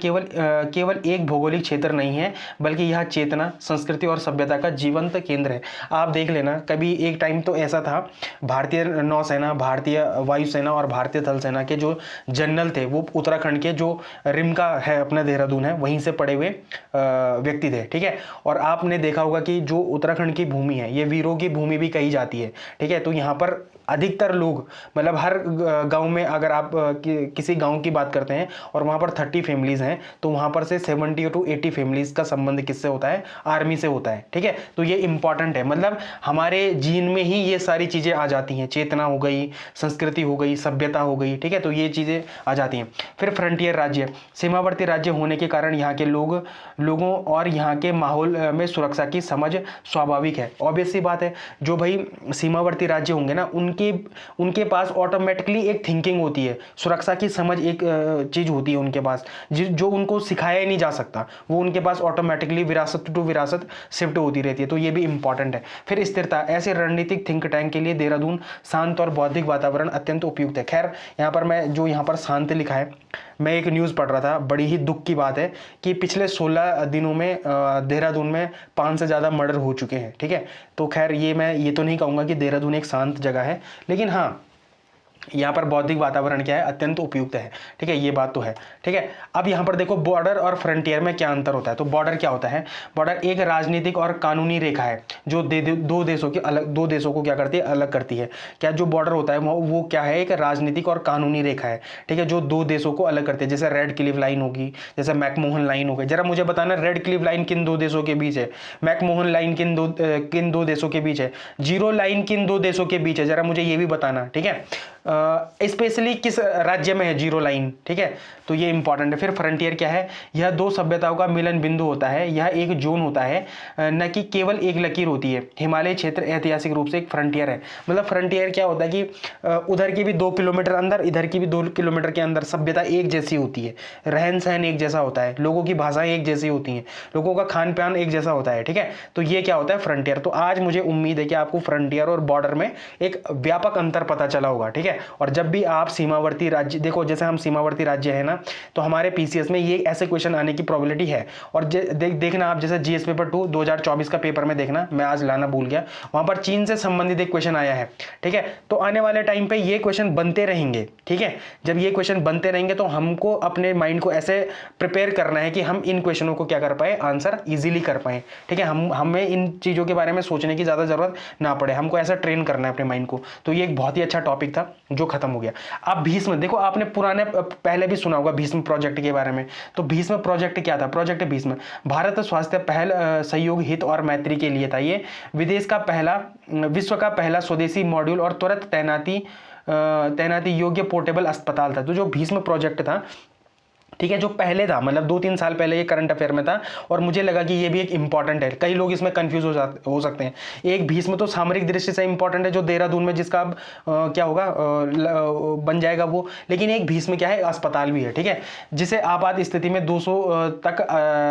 केवल एक भौगोलिक क्षेत्र नहीं है, बल्कि यह चेतना, संस्कृति और सभ्यता का जीवंत केंद्र है। आप देख लेना, कभी एक टाइम तो ऐसा था, भारतीय नौसेना, भारतीय वायुसेना और भारतीय थल सेना के जो जनरल थे, वो उत्तराखंड के जो रिमका है अपना देहरादून है, वहीं से पड़े हुए व्यक्ति थे, ठीक है। और आपने देखा होगा कि जो उत्तराखंड की भूमि है, ये वीरों की भूमि भी कही जाती है, ठीक है। तो यहाँ पर अधिकतर लोग मतलब हर गांव में अगर आप किसी गांव की बात करते हैं और वहाँ पर 30 फैमिलीज हैं, तो वहाँ पर से 70 to 80 फैमिलीज का संबंध किससे होता है? आर्मी से होता है, ठीक है। तो ये इंपॉर्टेंट है, मतलब हमारे जीन में ही ये सारी चीज़ें आ जाती हैं। चेतना हो गई, संस्कृति हो गई, सभ्यता हो गई, ठीक है। तो ये चीज़ें आ जाती हैं। फिर फ्रंटियर राज्य, सीमावर्ती राज्य होने के कारण यहाँ के लोगों और यहाँ के माहौल में सुरक्षा की समझ स्वाभाविक है। ऑब्वियस सी बात है, जो भाई सीमावर्ती राज्य होंगे ना, उनके पास ऑटोमेटिकली एक थिंकिंग होती है, सुरक्षा की समझ एक चीज होती है उनके पास, जो उनको सिखाया ही नहीं जा सकता, वो उनके पास ऑटोमेटिकली विरासत टू विरासत शिफ्ट होती रहती है। तो ये भी इंपॉर्टेंट है। फिर स्थिरता, ऐसे रणनीतिक थिंक टैंक के लिए देहरादून शांत और बौद्धिक वातावरण अत्यंत उपयुक्त है। खैर, यहाँ पर मैं जो यहाँ पर शांत लिखा है, मैं एक न्यूज़ पढ़ रहा था, बड़ी ही दुख की बात है कि पिछले 16 दिनों में देहरादून में 5 से ज़्यादा मर्डर हो चुके हैं, ठीक है। तो खैर मैं ये तो नहीं कहूँगा कि देहरादून एक शांत जगह है, लेकिन हाँ, यहाँ पर बौद्धिक वातावरण क्या है? अत्यंत उपयुक्त है, ठीक है। ये बात तो है, ठीक है। अब यहाँ पर देखो, बॉर्डर और फ्रंटियर में क्या अंतर होता है? तो बॉर्डर क्या होता है? बॉर्डर एक राजनीतिक और कानूनी रेखा है जो दो देशों को क्या करती है? अलग करती है। क्या जो बॉर्डर होता है वो क्या है? एक राजनीतिक और कानूनी रेखा है, ठीक है, जो दो देशों को अलग करती है। जैसे रेड क्लिफ लाइन होगी, जैसे मैकमोहन लाइन हो गई। जरा मुझे बताना, रेड क्लिफ लाइन किन दो देशों के बीच है? मैकमोहन लाइन किन दो देशों के बीच है? जीरो लाइन किन दो देशों के बीच है? जरा मुझे ये भी बताना, ठीक है। स्पेशली किस राज्य में है जीरो लाइन, ठीक है। तो ये इंपॉर्टेंट है। फिर फ्रंटियर क्या है? यह दो सभ्यताओं का मिलन बिंदु होता है, यह एक जोन होता है, न कि केवल एक लकीर होती है। हिमालय क्षेत्र ऐतिहासिक रूप से एक फ्रंटियर है। मतलब फ्रंटियर क्या होता है कि उधर की भी 2 किलोमीटर अंदर, इधर की भी 2 किलोमीटर के अंदर सभ्यता एक जैसी होती है, रहन सहन एक जैसा होता है, लोगों की भाषाएं एक जैसी होती हैं, लोगों का खान पान एक जैसा होता है, ठीक है। तो ये क्या होता है? फ्रंटियर। तो आज मुझे उम्मीद है कि आपको फ्रंटियर और बॉर्डर में एक व्यापक अंतर पता चला होगा, ठीक है। और जब भी आप सीमावर्ती राज्य, देखो जैसे हम सीमावर्ती राज्य है ना, तो हमारे पीसीएस में ये ऐसे क्वेश्चन आने की प्रोबेबिलिटी है। और देखना आप, जैसे जीएस पेपर 2 2024 का पेपर में देखना, मैं आज लाना भूल गया, वहां पर चीन से संबंधित एक क्वेश्चन आया है, ठीक है। तो आने वाले टाइम पे ये क्वेश्चन बनते रहेंगे, ठीक है। जब ये क्वेश्चन बनते रहेंगे तो हमको अपने माइंड को ऐसे प्रिपेयर करना है कि हम इन क्वेश्चनों को क्या कर पाए, आंसर इजीली कर पाए, ठीक है। हमें इन चीज़ों के बारे में सोचने की ज़्यादा ज़रूरत ना पड़े, हमको ऐसा ट्रेन करना है अपने माइंड को। तो ये एक बहुत ही अच्छा टॉपिक था जो खत्म हो गया। अब भीष्म, देखो आपने पुराने पहले भी सुना होगा भीष्म प्रोजेक्ट के बारे में। तो भीष्म प्रोजेक्ट क्या था? प्रोजेक्ट भीष्म भारत स्वास्थ्य पहल सहयोग हित और मैत्री के लिए था। ये विश्व का पहला स्वदेशी मॉड्यूल और त्वरित तैनाती योग्य पोर्टेबल अस्पताल था। तो जो भीष्म प्रोजेक्ट था, ठीक है, जो पहले था, मतलब 2-3 साल पहले ये करंट अफेयर में था, और मुझे लगा कि ये भी एक इंपॉर्टेंट है। कई लोग इसमें कंफ्यूज हो सकते हैं। एक भीष्म तो सामरिक दृष्टि से इंपॉर्टेंट है, जो देहरादून में जिसका अब क्या होगा, बन जाएगा वो। लेकिन एक भीष्म क्या है, अस्पताल भी है, ठीक है, जिसे आपात स्थिति में 200 तक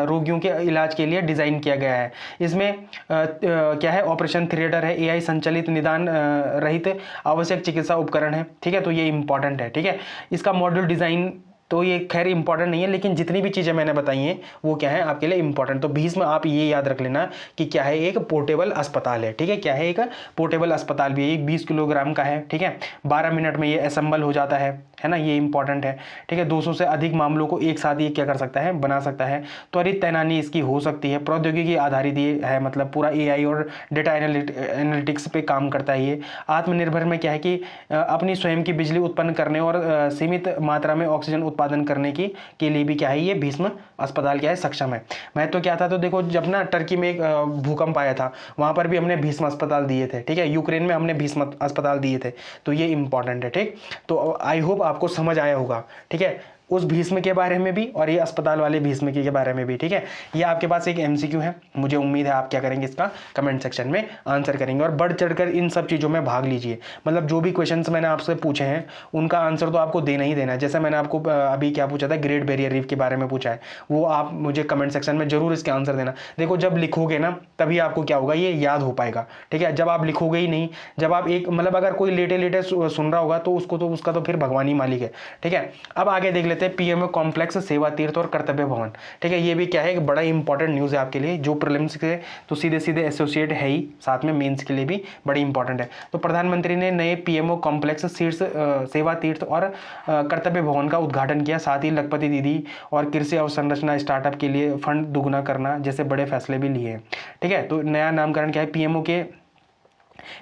रोगियों के इलाज के लिए डिजाइन किया गया है। इसमें क्या है, ऑपरेशन थिएटर है, एआई संचालित निदान रहित आवश्यक चिकित्सा उपकरण है, ठीक है। तो ये इंपॉर्टेंट है, ठीक है। इसका मॉड्यूल डिजाइन तो ये खैर इंपॉर्टेंट नहीं है, लेकिन जितनी भी चीज़ें मैंने बताई हैं वो क्या है, आपके लिए इंपॉर्टेंट। तो भीष्म आप ये याद रख लेना कि क्या है, एक पोर्टेबल अस्पताल है, ठीक है। क्या है, एक पोर्टेबल अस्पताल भी है। ये 20 किलोग्राम का है, ठीक है। 12 मिनट में ये असेंबल हो जाता है ना, ये इंपॉर्टेंट है, ठीक है। 200 से अधिक मामलों को एक साथ ये क्या कर सकता है, बना सकता है। त्वरित तैनाती इसकी हो सकती है। प्रौद्योगिकी आधारित ये है, मतलब पूरा एआई और डेटा एनालिटिक्स पे काम करता है। ये आत्मनिर्भर में क्या है कि अपनी स्वयं की बिजली उत्पन्न करने और सीमित मात्रा में ऑक्सीजन उत्पादन करने के लिए भी क्या है, ये भीष्म अस्पताल क्या है, सक्षम है। मैं तो क्या था, तो देखो जब ना टर्की में एक भूकंप आया था, वहां पर भी हमने भीष्म अस्पताल दिए थे, ठीक है। यूक्रेन में हमने भीष्म अस्पताल दिए थे। तो ये इंपॉर्टेंट है, ठीक। तो आई होप आपको समझ आया होगा, ठीक है, उस भीष्म के बारे में भी और ये अस्पताल वाले भीष्म के बारे में भी, ठीक है। ये आपके पास एक एमसीक्यू है, मुझे उम्मीद है आप क्या करेंगे, इसका कमेंट सेक्शन में आंसर करेंगे और बढ़ चढ़कर इन सब चीज़ों में भाग लीजिए। मतलब जो भी क्वेश्चंस मैंने आपसे पूछे हैं उनका आंसर तो आपको देना ही देना है। जैसे मैंने आपको अभी क्या पूछा था, ग्रेट बैरियर रीफ के बारे में पूछा है, वो आप मुझे कमेंट सेक्शन में जरूर इसके आंसर देना। देखो जब लिखोगे ना तभी आपको क्या होगा, ये याद हो पाएगा, ठीक है। जब आप लिखोगे ही नहीं, जब आप एक मतलब अगर कोई लेटे लेटे सुन रहा होगा तो उसका तो फिर भगवान ही मालिक है, ठीक है। अब आगे देख लेते हैं पीएमओ कॉम्प्लेक्स सेवा तीर्थ और कर्तव्य भवन, ठीक है। ये भी क्या है, एक बड़ा इंपॉर्टेंट न्यूज़ है आपके लिए, जो प्रीलिम्स के तो सीधे सीधे एसोसिएट है ही, साथ में मेंस के लिए भी बड़ी इंपॉर्टेंट है। तो प्रधानमंत्री ने नए पीएमओ कॉम्प्लेक्स शीर्ष सेवा तीर्थ और कर्तव्य भवन का उद्घाटन किया। साथ ही लखपति दीदी और कृषि अवसंरचना स्टार्टअप के लिए फंड दुगना करना जैसे बड़े फैसले भी लिए हैं, ठीक है। तो नया नामकरण क्या है,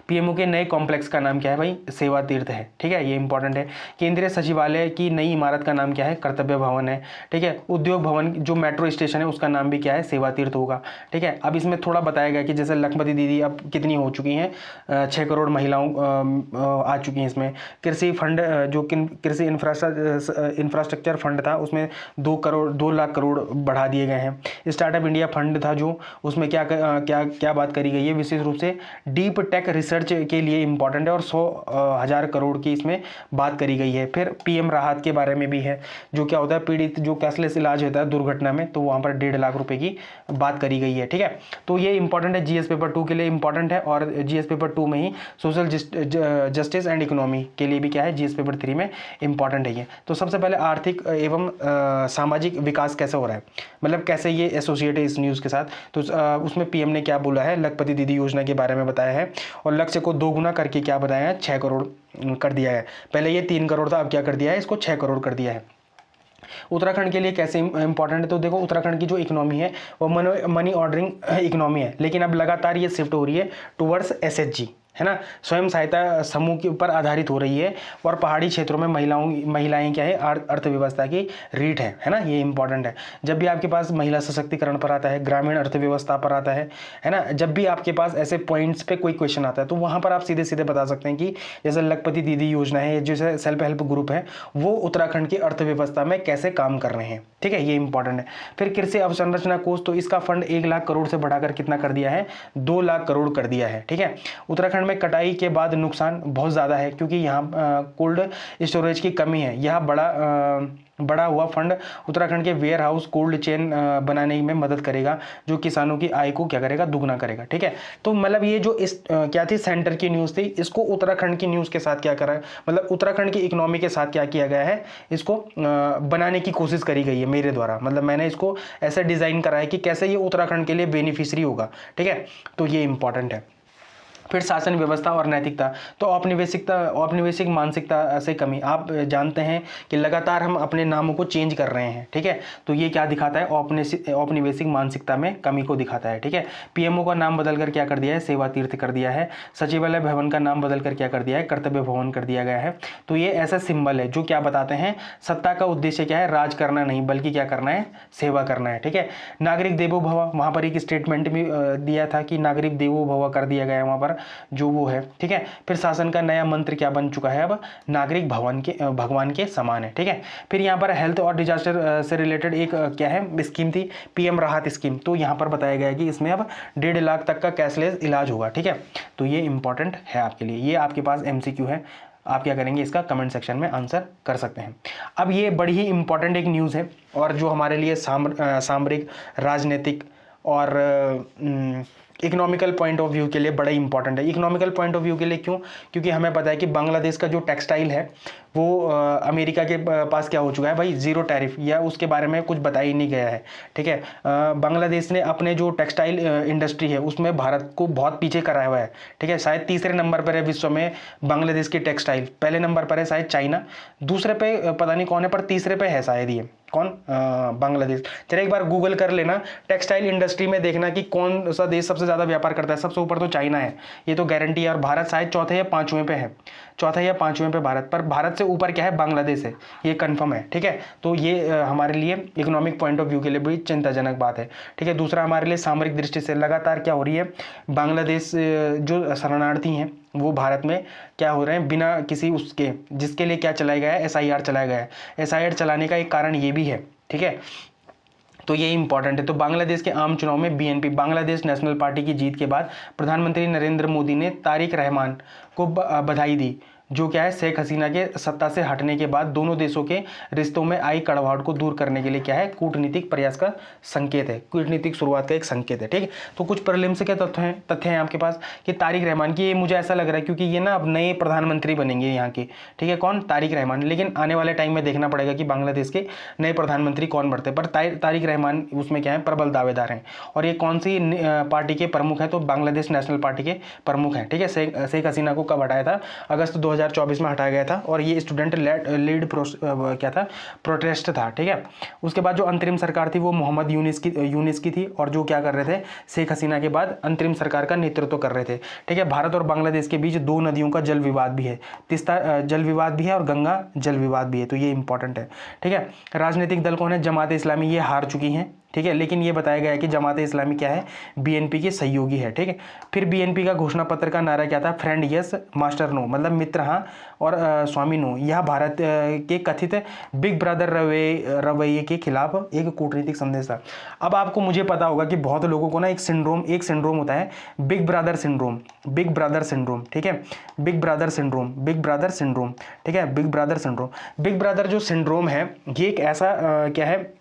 पीएमओ के नए कॉम्प्लेक्स का नाम क्या है भाई, सेवा तीर्थ है, ठीक है। ये इंपॉर्टेंट है। केंद्रीय सचिवालय की नई इमारत का नाम क्या है, कर्तव्य भवन है, ठीक है। उद्योग भवन जो मेट्रो स्टेशन है उसका नाम भी क्या है, सेवा तीर्थ होगा, ठीक है। अब इसमें थोड़ा बताया गया कि जैसे लखपति दीदी अब कितनी हो चुकी हैं, 6 करोड़ महिलाओं आ चुकी हैं इसमें। कृषि फंड जो कृषि इंफ्रास्ट्रक्चर फंड था उसमें 2 लाख करोड़ बढ़ा दिए गए हैं। स्टार्टअप इंडिया फंड था जो, उसमें क्या बात करी गई है, विशेष रूप से डीप टेक रिसर्च के लिए इंपॉर्टेंट है और 100,000 करोड़ की इसमें बात करी गई है। फिर पीएम राहत के बारे में भी है, जो क्या होता है, पीड़ित जो कैशलेस इलाज होता है दुर्घटना में, तो वहाँ पर 1.5 लाख रुपए की बात करी गई है, ठीक है। तो ये इंपॉर्टेंट है, जीएस पेपर 2 के लिए इंपॉर्टेंट है। और जीएस पेपर 2 में ही सोशल जस्टिस एंड इकोनॉमी के लिए भी क्या है, जीएस पेपर 3 में इंपॉर्टेंट है ये। तो सबसे पहले आर्थिक एवं सामाजिक विकास कैसे हो रहा है, मतलब कैसे ये एसोसिएट है इस न्यूज़ के साथ। तो उसमें पीएम ने क्या बोला है, लखपति दीदी योजना के बारे में बताया है और लक्ष्य को 2 गुना करके क्या बताया है, 6 करोड़ कर दिया है। पहले ये 3 करोड़ था, अब क्या कर दिया है, इसको 6 करोड़ कर दिया है। उत्तराखंड के लिए कैसे इंपॉर्टेंट है, तो देखो उत्तराखंड की जो इकोनॉमी है वो मनी ऑर्डरिंग इकोनॉमी है, लेकिन अब लगातार ये शिफ्ट हो रही है टुवर्ड्स एसएचजी, है ना, स्वयं सहायता समूह के ऊपर आधारित हो रही है। और पहाड़ी क्षेत्रों में महिलाएं क्या है, अर्थव्यवस्था की रीढ़ है ना, ये इंपॉर्टेंट है। जब भी आपके पास महिला सशक्तिकरण पर आता है, ग्रामीण अर्थव्यवस्था पर आता है ना, जब भी आपके पास ऐसे पॉइंट्स पे कोई क्वेश्चन आता है तो वहाँ पर आप सीधे सीधे बता सकते हैं कि जैसे लखपति दीदी योजना है, जैसे सेल्फ हेल्प ग्रुप है, वो उत्तराखंड की अर्थव्यवस्था में कैसे काम कर रहे हैं, ठीक है, ये इंपॉर्टेंट है। फिर कृषि अवसंरचना कोष, तो इसका फंड 1 लाख करोड़ से बढ़ाकर कितना कर दिया है, 2 लाख करोड़ कर दिया है, ठीक है। उत्तराखंड उत्तराखंड में कटाई के बाद नुकसान बहुत ज़्यादा है क्योंकि यहाँ कोल्ड स्टोरेज की कमी है। यह बड़ा हुआ फंड उत्तराखंड के वेयर हाउस कोल्ड चेन बनाने में मदद करेगा, जो किसानों की आय को क्या करेगा, दुगना करेगा। ठीक है, तो मतलब ये जो इस क्या थी, सेंटर की न्यूज़ थी, इसको उत्तराखंड की न्यूज़ के साथ क्या करा, मतलब उत्तराखंड की इकोनॉमी के साथ क्या किया गया है, इसको बनाने की कोशिश करी गई है मेरे द्वारा। मतलब मैंने इसको ऐसे डिज़ाइन करा है कि कैसे ये उत्तराखंड के लिए बेनिफिशियरी होगा। ठीक है, तो ये इंपॉर्टेंट है। फिर शासन व्यवस्था और नैतिकता, तो औपनिवेशिक मानसिकता से कमी। आप जानते हैं कि लगातार हम अपने नामों को चेंज कर रहे हैं। ठीक है, तो ये क्या दिखाता है, औपनिवेशिक मानसिकता में कमी को दिखाता है। ठीक है, पीएमओ का नाम बदलकर क्या कर दिया है, सेवा तीर्थ कर दिया है। सचिवालय भवन का नाम बदलकर क्या कर दिया है, कर्तव्य भवन कर दिया गया है। तो ये ऐसा सिंबल है जो क्या बताते हैं, सत्ता का उद्देश्य क्या है, राज करना नहीं बल्कि क्या करना है, सेवा करना है। ठीक है, नागरिक देवो भव, वहाँ पर एक स्टेटमेंट भी दिया था कि नागरिक देवो भव कर दिया गया है वहाँ पर जो वो है। ठीक है, फिर शासन का नया मंत्र क्या बन चुका है, अब नागरिक भगवान के समान है। ठीक है, फिर यहाँ पर हेल्थ और डिजास्टर से रिलेटेड एक क्या है स्कीम थी, पीएम राहत स्कीम। तो यहाँ पर बताया गया है कि इसमें अब 1.5 लाख तक का कैशलेस इलाज होगा। ठीक है, तो ये इंपॉर्टेंट है आपके लिए, ये आपके पास एमसीक्यू है। आप क्या करेंगे, इसका कमेंट सेक्शन में आंसर कर सकते हैं। अब ये बड़ी ही इंपॉर्टेंट एक न्यूज़ है और जो हमारे लिए सामरिक, राजनीतिक और इकोनॉमिकल पॉइंट ऑफ व्यू के लिए बड़ा इंपॉर्टेंट है। इकोनॉमिकल पॉइंट ऑफ व्यू के लिए क्यों, क्योंकि हमें पता है कि बांग्लादेश का जो टेक्सटाइल है वो अमेरिका के पास क्या हो चुका है भाई, जीरो टैरिफ, या उसके बारे में कुछ बताया ही नहीं गया है। ठीक है, बांग्लादेश ने अपने जो टेक्सटाइल इंडस्ट्री है उसमें भारत को बहुत पीछे कराया हुआ है। ठीक है, शायद तीसरे नंबर पर है विश्व में बांग्लादेश की टेक्सटाइल, पहले नंबर पर है शायद चाइना, दूसरे पे पता नहीं कौन है, पर तीसरे पे है शायद ये कौन, बांग्लादेश। चलिए एक बार गूगल कर लेना, टेक्सटाइल इंडस्ट्री में देखना कि कौन सा देश सबसे ज़्यादा व्यापार करता है। सबसे ऊपर तो चाइना है, ये तो गारंटी है, और भारत शायद चौथे या पांचवें पे है, चौथा या पांचवें पे भारत, पर भारत से ऊपर क्या है, बांग्लादेश है, ये कंफर्म है। ठीक है, तो ये हमारे लिए इकोनॉमिक पॉइंट ऑफ व्यू के लिए भी चिंताजनक बात है। ठीक है, दूसरा हमारे लिए सामरिक दृष्टि से लगातार क्या हो रही है, बांग्लादेश जो शरणार्थी हैं वो भारत में क्या हो रहे हैं बिना किसी उसके, जिसके लिए क्या चलाया गया है, एसआईआर चलाया गया है। एसआईआर चलाने का एक कारण ये भी है। ठीक है, तो ये इंपॉर्टेंट है। तो बांग्लादेश के आम चुनाव में बीएनपी, बांग्लादेश नेशनल पार्टी की जीत के बाद प्रधानमंत्री नरेंद्र मोदी ने तारिक रहमान को बधाई दी, जो क्या है, शेख हसीना के सत्ता से हटने के बाद दोनों देशों के रिश्तों में आई कड़वाहट को दूर करने के लिए क्या है, कूटनीतिक प्रयास का संकेत है, कूटनीतिक शुरुआत का एक संकेत है। ठीक है, तो कुछ प्रीलिम्स के तथ्य हैं आपके पास कि तारिक रहमान की, ये मुझे ऐसा लग रहा है क्योंकि ये ना अब नए प्रधानमंत्री बनेंगे यहाँ के। ठीक है, कौन, तारिक रहमान। लेकिन आने वाले टाइम में देखना पड़ेगा कि बांग्लादेश के नए प्रधानमंत्री कौन बनते हैं, पर तारिक रहमान उसमें क्या है, प्रबल दावेदार हैं। और ये कौन सी पार्टी के प्रमुख है, तो बांग्लादेश नेशनल पार्टी के प्रमुख हैं। ठीक है, शेख हसीना को कब हटाया था, अगस्त 2024 में हटाया गया था, और ये स्टूडेंट लीड क्या था, प्रोटेस्ट था। ठीक है, उसके बाद जो अंतरिम सरकार थी वो मोहम्मद यूनिस की थी, और जो क्या कर रहे थे, शेख हसीना के बाद अंतरिम सरकार का नेतृत्व कर रहे थे। ठीक है, भारत और बांग्लादेश के बीच 2 नदियों का जल विवाद भी है, तीस्ता जल विवाद भी है और गंगा जल विवाद भी है, तो ये इंपॉर्टेंट है। ठीक है, राजनीतिक दल कौन है, जमात इस्लामी, ये हार चुकी हैं। ठीक है, लेकिन ये बताया गया है कि जमात इस्लामी क्या है, बीएनपी की सहयोगी है। ठीक है, फिर बीएनपी का घोषणा पत्र का नारा क्या था, फ्रेंड यस मास्टर नो, मतलब मित्र हाँ और स्वामी नो। यह भारत के कथित बिग ब्रदर रवैये के खिलाफ एक कूटनीतिक संदेश था। अब आपको, मुझे पता होगा कि बहुत लोगों को ना एक सिंड्रोम होता है, big brother syndrome, big brother syndrome. ठीक है, big brother syndrome, big brother syndrome. ठीक है, big brother syndrome, big brother जो सिंड्रोम है, ये एक ऐसा क्या है,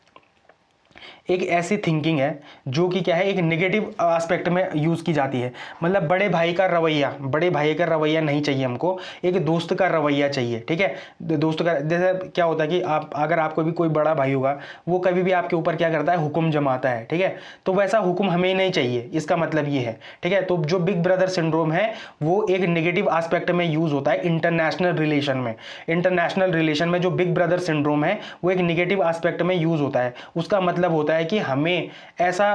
एक ऐसी थिंकिंग है जो कि क्या है, एक नेगेटिव एस्पेक्ट में यूज़ की जाती है। मतलब बड़े भाई का रवैया नहीं चाहिए हमको, एक दोस्त का रवैया चाहिए। ठीक है, दोस्त का, जैसे क्या होता है कि अगर आपको भी कोई बड़ा भाई होगा, वो कभी भी आपके ऊपर क्या करता है, हुक्म जमाता है। ठीक है, तो वैसा हुक्म हमें नहीं चाहिए, इसका मतलब ये है। ठीक है, तो जो बिग ब्रदर सिंड्रोम है वो एक नेगेटिव एस्पेक्ट में यूज होता है इंटरनेशनल रिलेशन में जो बिग ब्रदर सिंड्रोम है वो एक नेगेटिव एस्पेक्ट में यूज होता है। उसका मतलब होता है कि हमें ऐसा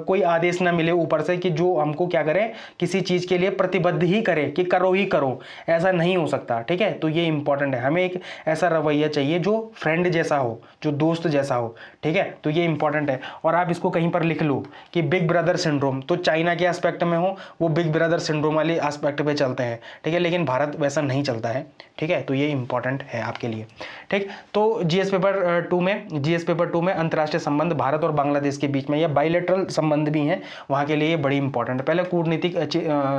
कोई आदेश ना मिले ऊपर से कि जो हमको क्या करे, किसी चीज के लिए प्रतिबद्ध ही करे कि करो ही करो, ऐसा नहीं हो सकता। ठीक है, तो ये इंपॉर्टेंट है, हमें एक ऐसा रवैया चाहिए जो फ्रेंड जैसा हो, जो दोस्त जैसा हो। ठीक है, तो ये इंपॉर्टेंट है, और आप इसको कहीं पर लिख लो कि बिग ब्रदर सिंड्रोम, तो चाइना के एस्पेक्ट में हो, वो बिग ब्रदर सिंड्रोम वाले एस्पेक्ट पे चलते हैं। ठीक है, लेकिन भारत वैसा नहीं चलता है। ठीक है, तो ये इंपॉर्टेंट है आपके लिए। ठीक, तो जीएस पेपर 2 में अंतर्राष्ट्रीय संबंध भारत और बांग्लादेश के बीच में या बाइलेटरल संबंध भी हैं, वहाँ के लिए ये बड़ी इंपॉर्टेंट है। पहले कूटनीतिक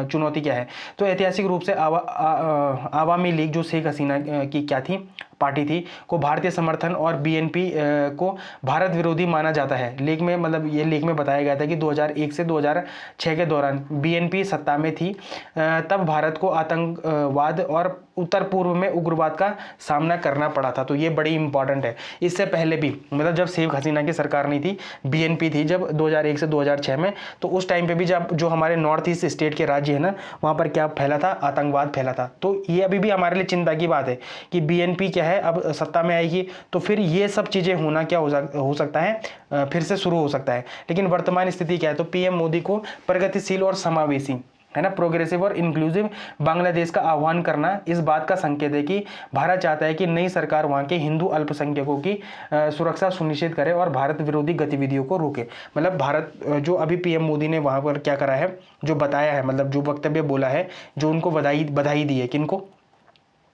चुनौती क्या है, तो ऐतिहासिक रूप से आवामी लीग जो शेख हसीना की क्या थी, पार्टी थी, को भारतीय समर्थन और बीएनपी को भारत विरोधी माना जाता है। लेख में मतलब ये लेख में बताया गया था कि 2001 से 2006 के दौरान बीएनपी सत्ता में थी, तब भारत को आतंकवाद और उत्तर पूर्व में उग्रवाद का सामना करना पड़ा था। तो ये बड़ी इंपॉर्टेंट है। इससे पहले भी मतलब जब शेख हसीना की सरकार नहीं थी, बीएनपी थी जब 2001 से 2006 में, तो उस टाइम पे भी जब जो हमारे नॉर्थ ईस्ट स्टेट के राज्य है ना, वहाँ पर क्या फैला था, आतंकवाद फैला था। तो ये अभी भी हमारे लिए चिंता की बात है कि बीएनपी क्या है अब सत्ता में आएगी, तो फिर ये सब चीज़ें होना क्या हो सकता है, फिर से शुरू हो सकता है। लेकिन वर्तमान स्थिति क्या है, तो पीएम मोदी को प्रगतिशील और समावेशी है ना, प्रोग्रेसिव और इंक्लूसिव बांग्लादेश का आह्वान करना इस बात का संकेत है कि भारत चाहता है कि नई सरकार वहाँ के हिंदू अल्पसंख्यकों की सुरक्षा सुनिश्चित करे और भारत विरोधी गतिविधियों को रोके। मतलब भारत जो अभी पीएम मोदी ने वहाँ पर क्या करा है, जो बताया है, मतलब जो वक्तव्य बोला है, जो उनको बधाई दी है, किनको,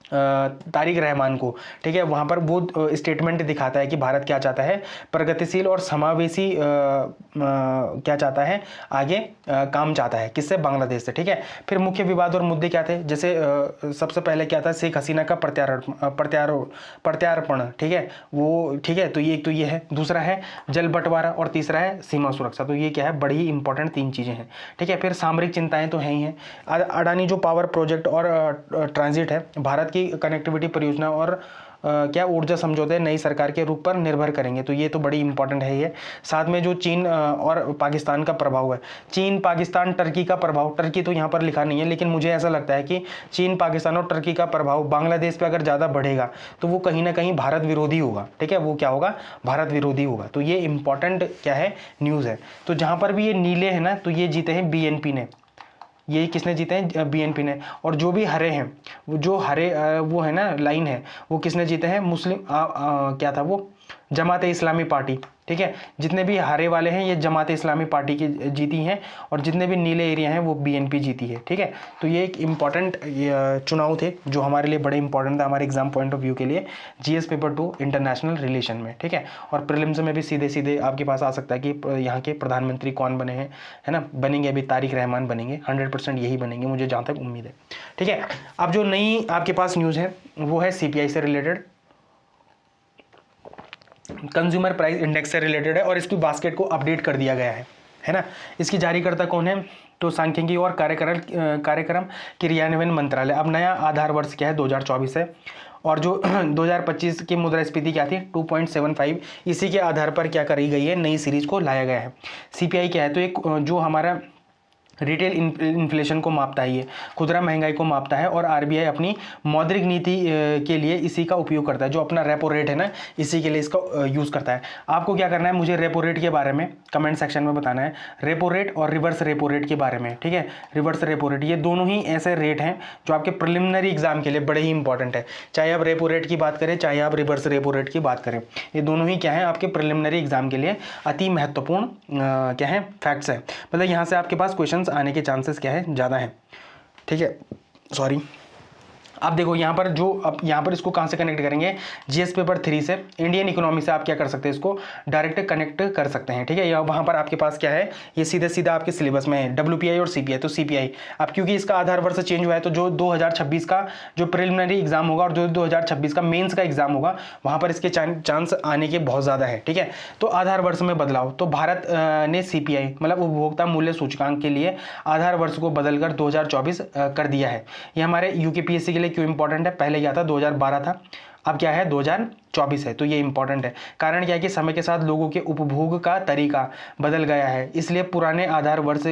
तारिक रहमान को, ठीक है, वहाँ पर वो स्टेटमेंट दिखाता है कि भारत क्या चाहता है, प्रगतिशील और समावेशी क्या चाहता है, आगे काम चाहता है, किससे, बांग्लादेश से, ठीक है। फिर मुख्य विवाद और मुद्दे क्या थे, जैसे सबसे पहले क्या था, शेख हसीना का प्रत्यार्पण, ठीक है, वो ठीक है, तो ये एक तो ये है, दूसरा है जल बंटवारा और तीसरा है सीमा सुरक्षा। तो ये क्या है, बड़ी ही इंपॉर्टेंट 3 चीज़ें हैं, ठीक है। फिर सामरिक चिंताएं तो हैं ही हैं, अडानी जो पावर प्रोजेक्ट और ट्रांजिट है, भारत की कनेक्टिविटी परियोजना और क्या ऊर्जा समझौते नई सरकार के रूप पर निर्भर करेंगे। तो ये तो बड़ी इंपॉर्टेंट है ये। साथ में जो चीन और पाकिस्तान का प्रभाव है, चीन पाकिस्तान टर्की का प्रभाव, टर्की तो यहाँ पर लिखा नहीं है, लेकिन मुझे ऐसा लगता है कि चीन पाकिस्तान और टर्की का प्रभाव बांग्लादेश पे अगर ज़्यादा बढ़ेगा तो वो कहीं ना कहीं भारत विरोधी होगा, ठीक है, वो क्या होगा, भारत विरोधी होगा। तो ये इंपॉर्टेंट क्या है, न्यूज़ है। तो जहाँ पर भी ये नीले हैं ना, तो ये जीते हैं बीएनपी ने, ये किसने जीते हैं, बीएनपी ने। और जो भी हरे हैं, वो जो हरे वो है ना लाइन है, वो किसने जीते हैं, मुस्लिम क्या था वो, जमात इस्लामी पार्टी, ठीक है। जितने भी हरे वाले हैं ये जमात इस्लामी पार्टी की जीती हैं, और जितने भी नीले एरिया हैं वो बीएनपी जीती है, ठीक है। तो ये एक इम्पॉर्टेंट चुनाव थे जो हमारे लिए बड़े इंपॉर्टेंट था, हमारे एग्जाम पॉइंट ऑफ व्यू के लिए, जीएस पेपर 2 इंटरनेशनल रिलेशन में, ठीक है। और प्रीलिम्स में भी सीधे सीधे आपके पास आ सकता है कि यहाँ के प्रधानमंत्री कौन बने हैं, है ना, बनेंगे अभी तारिक रहमान बनेंगे, 100% यही बनेंगे, मुझे जहाँ तक उम्मीद है, ठीक है। अब जो नई आपके पास न्यूज़ है वो है सीपीआई से रिलेटेड, कंज्यूमर प्राइस इंडेक्स से रिलेटेड है, और इसकी बास्केट को अपडेट कर दिया गया है ना। इसकी जारीकर्ता कौन है, तो सांख्यिकी और कार्यक्रम क्रियान्वयन मंत्रालय। अब नया आधार वर्ष क्या है, 2024 है, और जो 2025 की मुद्रास्फीति क्या थी, 2.75, इसी के आधार पर क्या करी गई है, नई सीरीज को लाया गया है। सीपीआई क्या है, तो एक जो हमारा रिटेल इन्फ्लेशन को मापता है, ये खुदरा महंगाई को मापता है, और आरबीआई अपनी मौद्रिक नीति के लिए इसी का उपयोग करता है, जो अपना रेपो रेट है ना, इसी के लिए इसका यूज़ करता है। आपको क्या करना है, मुझे रेपो रेट के बारे में कमेंट सेक्शन में बताना है, रेपो रेट और रिवर्स रेपो रेट के बारे में, ठीक है। रिवर्स रेपो रेट, ये दोनों ही ऐसे रेट हैं जो आपके प्रिलिमिनरी एग्जाम के लिए बड़े ही इंपॉर्टेंट है, चाहे आप रेपो रेट की बात करें, चाहे आप रिवर्स रेपो रेट की बात करें, ये दोनों ही क्या है, आपके प्रिलिमिनरी एग्जाम के लिए अति महत्वपूर्ण क्या है, फैक्ट्स है। मतलब यहाँ से आपके पास क्वेश्चन आने के चांसेस क्या है, ज़्यादा है, ठीक है, सॉरी। आप देखो यहाँ पर जो, अब यहाँ पर इसको कहाँ से कनेक्ट करेंगे, जीएस पेपर 3 से, इंडियन इकोनॉमी से आप क्या कर सकते हैं, इसको डायरेक्ट कनेक्ट कर सकते हैं, ठीक है। या वहाँ पर आपके पास क्या है, ये सीधा सीधा आपके सिलेबस में है, डब्ल्यूपीआई और सीपीआई। तो सीपीआई अब क्योंकि इसका आधार वर्ष चेंज हुआ है, तो जो 2026 का जो प्रिलिमिनरी एग्जाम होगा और जो 2026 का मेंस का एग्जाम होगा, वहाँ पर इसके चांस आने के बहुत ज़्यादा है, ठीक है। तो आधार वर्ष में बदलाव, तो भारत ने सीपीआई मतलब उपभोक्ता मूल्य सूचकांक के लिए आधार वर्ष को बदलकर 2024 कर दिया है। ये हमारे यूकेपीएससी के लिए क्यों इंपॉर्टेंट है, पहले क्या था, 2012 था, अब क्या है, 2024 है। तो ये इंपॉर्टेंट है, कारण क्या है कि समय के साथ लोगों के उपभोग का तरीका बदल गया है, इसलिए पुराने आधार वर्ष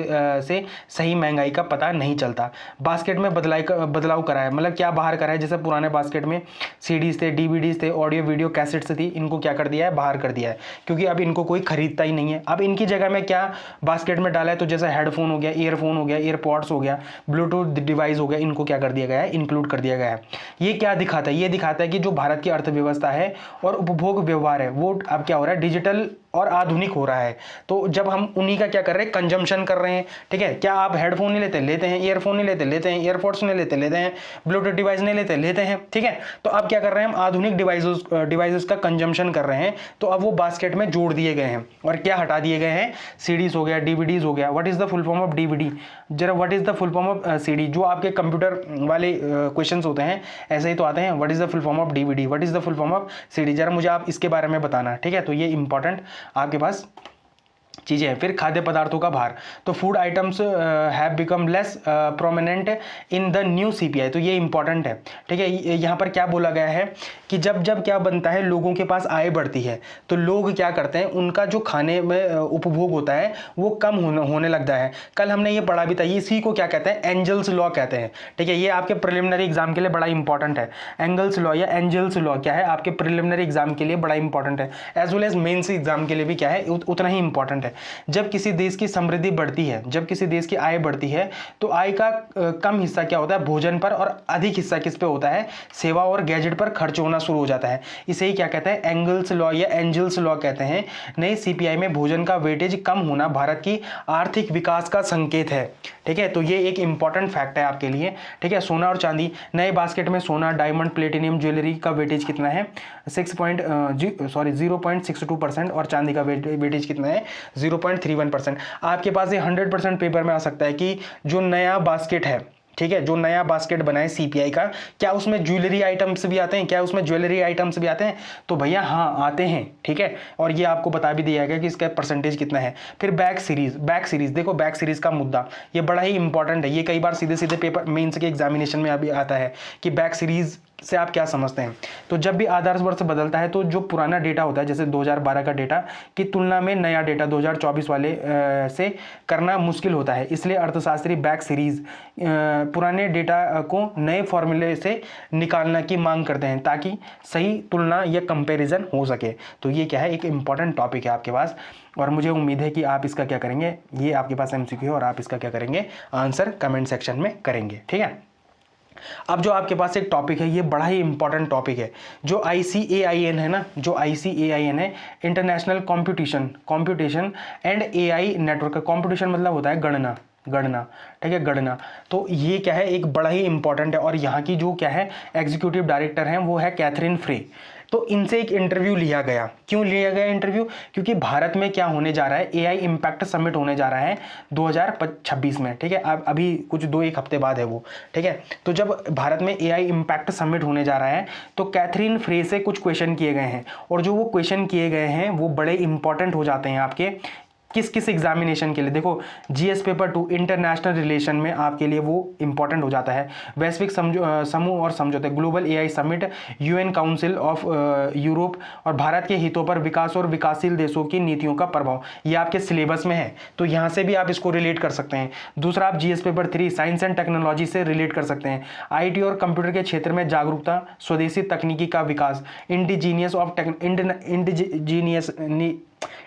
से सही महंगाई का पता नहीं चलता। बास्केट में बदलाव करा है, मतलब क्या बाहर करा है, जैसे पुराने बास्केट में सीडीज थे, डीवीडीज थे, ऑडियो वीडियो कैसेट्स थी, इनको क्या कर दिया है, बाहर कर दिया है, क्योंकि अब इनको कोई खरीदता ही नहीं है। अब इनकी जगह में क्या बास्केट में डाला है, तो जैसे हेडफोन हो गया, ईयरफोन हो गया, ईयरपॉड्स हो गया, ब्लूटूथ डिवाइस हो गया, इनको क्या कर दिया गया है, इंक्लूड कर दिया गया है। ये क्या दिखाता है, ये दिखाता है कि जो भारत की अर्थव्यवस्था है और उपभोग व्यवहार है, वो अब क्या हो रहा है, डिजिटल और आधुनिक हो रहा है। तो जब हम उन्हीं का क्या कर रहे हैं, कंजम्पशन कर रहे हैं, ठीक है। क्या आप हेडफोन नहीं लेते, लेते हैं। ईयरफोन नहीं लेते, लेते हैं। ईयरपोड्स नहीं लेते, लेते हैं। ब्लूटूथ डिवाइस नहीं लेते, लेते हैं, ठीक है। तो अब क्या कर रहे हैं, हम आधुनिक डिवाइसेस का कंजम्पशन कर रहे हैं। तो अब वो बास्केट में जोड़ दिए गए हैं और क्या हटा दिए गए हैं, सीडीज हो गया, डीवीडीज हो गया। What is the full form of DVD, जरा what is the full form of CD, जो आपके कंप्यूटर वाले क्वेश्चंस होते हैं ऐसे ही तो आते हैं। What is the full form of DVD, what is the full form of CD, जरा मुझे आप इसके बारे में बताना, ठीक है। तो ये इंपॉर्टेंट आपके पास चीज़ें हैं। फिर खाद्य पदार्थों का भार, तो food items have become less prominent in the new CPI, तो ये इंपॉर्टेंट है, ठीक है। यहाँ पर क्या बोला गया है कि जब जब क्या बनता है, लोगों के पास आय बढ़ती है तो लोग क्या करते हैं, उनका जो खाने में उपभोग होता है वो कम होने लगता है। कल हमने ये पढ़ा भी था, इसी को क्या कहते हैं, एंजल्स लॉ कहते हैं, ठीक है। ये आपके प्रिलिमिनरी एग्जाम के लिए बड़ा इंपॉर्टेंट है। एंगल्स लॉ या एंजल्स लॉ क्या है, आपके प्रिलिमिनरी एग्जाम के लिए बड़ा इंपॉर्टेंट है, as well as mains exam के लिए भी क्या है, उतना ही इंपॉर्टेंट है। जब किसी देश की समृद्धि बढ़ती है, जब किसी देश की आय बढ़ती है, तो आय का कम हिस्सा क्या होता है, भोजन पर, और अधिक हिस्सा किस पे होता है, सेवा और गैजेट पर खर्च होना शुरू हो जाता है। इसे ही क्या कहते हैं, एंगल्स लॉ या एंजल्स लॉ कहते हैं। नए सीपीआई में भोजन का वेटेज कम होना भारत की आर्थिक विकास का संकेत है, ठीक है। तो ये एक इंपॉर्टेंट फैक्ट है आपके लिए, ठीक है। सोना और चांदी, नए बास्केट में सोना, डायमंड, प्लेटिनियम ज्वेलरी का वेटेज कितना है, 0.62%, और चांदी का वेटेज कितना है, 0.31%। आपके पास ये 100% पेपर में आ सकता है कि जो नया बास्केट है, ठीक है, जो नया बास्केट बना है सीपीआई का, क्या उसमें ज्वेलरी आइटम्स भी आते हैं, क्या उसमें ज्वेलरी आइटम्स भी आते हैं, तो भैया हाँ आते हैं, ठीक है। और ये आपको बता भी दिया गया कि इसका परसेंटेज कितना है। फिर बैक सीरीज देखो, बैक सीरीज का मुद्दा ये बड़ा ही इंपॉर्टेंट है। ये कई बार सीधे सीधे पेपर मेंस के एग्जामिनेशन में अभी आता है कि बैक सीरीज से आप क्या समझते हैं। तो जब भी आधार वर्ष बदलता है तो जो पुराना डेटा होता है, जैसे 2012 का डेटा की तुलना में नया डेटा 2024 वाले से करना मुश्किल होता है, इसलिए अर्थशास्त्री बैक सीरीज पुराने डेटा को नए फॉर्मूले से निकालना की मांग करते हैं ताकि सही तुलना या कंपैरिजन हो सके। तो ये क्या है, एक इंपॉर्टेंट टॉपिक है आपके पास, और मुझे उम्मीद है कि आप इसका क्या करेंगे, ये आपके पास एमसीक्यू है और आप इसका क्या करेंगे, आंसर कमेंट सेक्शन में करेंगे, ठीक है। अब जो आपके पास एक टॉपिक है, ये बड़ा ही इंपॉर्टेंट टॉपिक है, जो ICAIN है ना, जो ICAIN है, international computation and AI network. Computation मतलब होता है गणना, ठीक है, गणना। तो ये क्या है, एक बड़ा ही इंपॉर्टेंट है, और यहाँ की जो क्या है एग्जीक्यूटिव डायरेक्टर हैं वो है कैथरीन फ्रे। तो इनसे एक इंटरव्यू लिया गया। क्यों लिया गया इंटरव्यू, क्योंकि भारत में क्या होने जा रहा है, AI इम्पैक्ट समिट होने जा रहा है 2026 में, ठीक है। अब अभी कुछ 2-1 हफ्ते बाद है वो, ठीक है। तो जब भारत में AI इम्पैक्ट समिट होने जा रहा है तो कैथरीन फ्रे से कुछ क्वेश्चन किए गए हैं, और जो वो क्वेश्चन किए गए हैं वो बड़े इंपॉर्टेंट हो जाते हैं आपके किस किस एग्जामिनेशन के लिए। देखो GS पेपर 2 इंटरनेशनल रिलेशन में आपके लिए वो इंपॉर्टेंट हो जाता है। वैश्विक समूह और समझौते, global AI summit, UN council of Europe, और भारत के हितों पर विकास और विकासशील देशों की नीतियों का प्रभाव, ये आपके सिलेबस में है, तो यहाँ से भी आप इसको रिलेट कर सकते हैं। दूसरा, आप GS paper 3 science and technology से रिलेट कर सकते हैं। IT और कंप्यूटर के क्षेत्र में जागरूकता, स्वदेशी तकनीकी का विकास,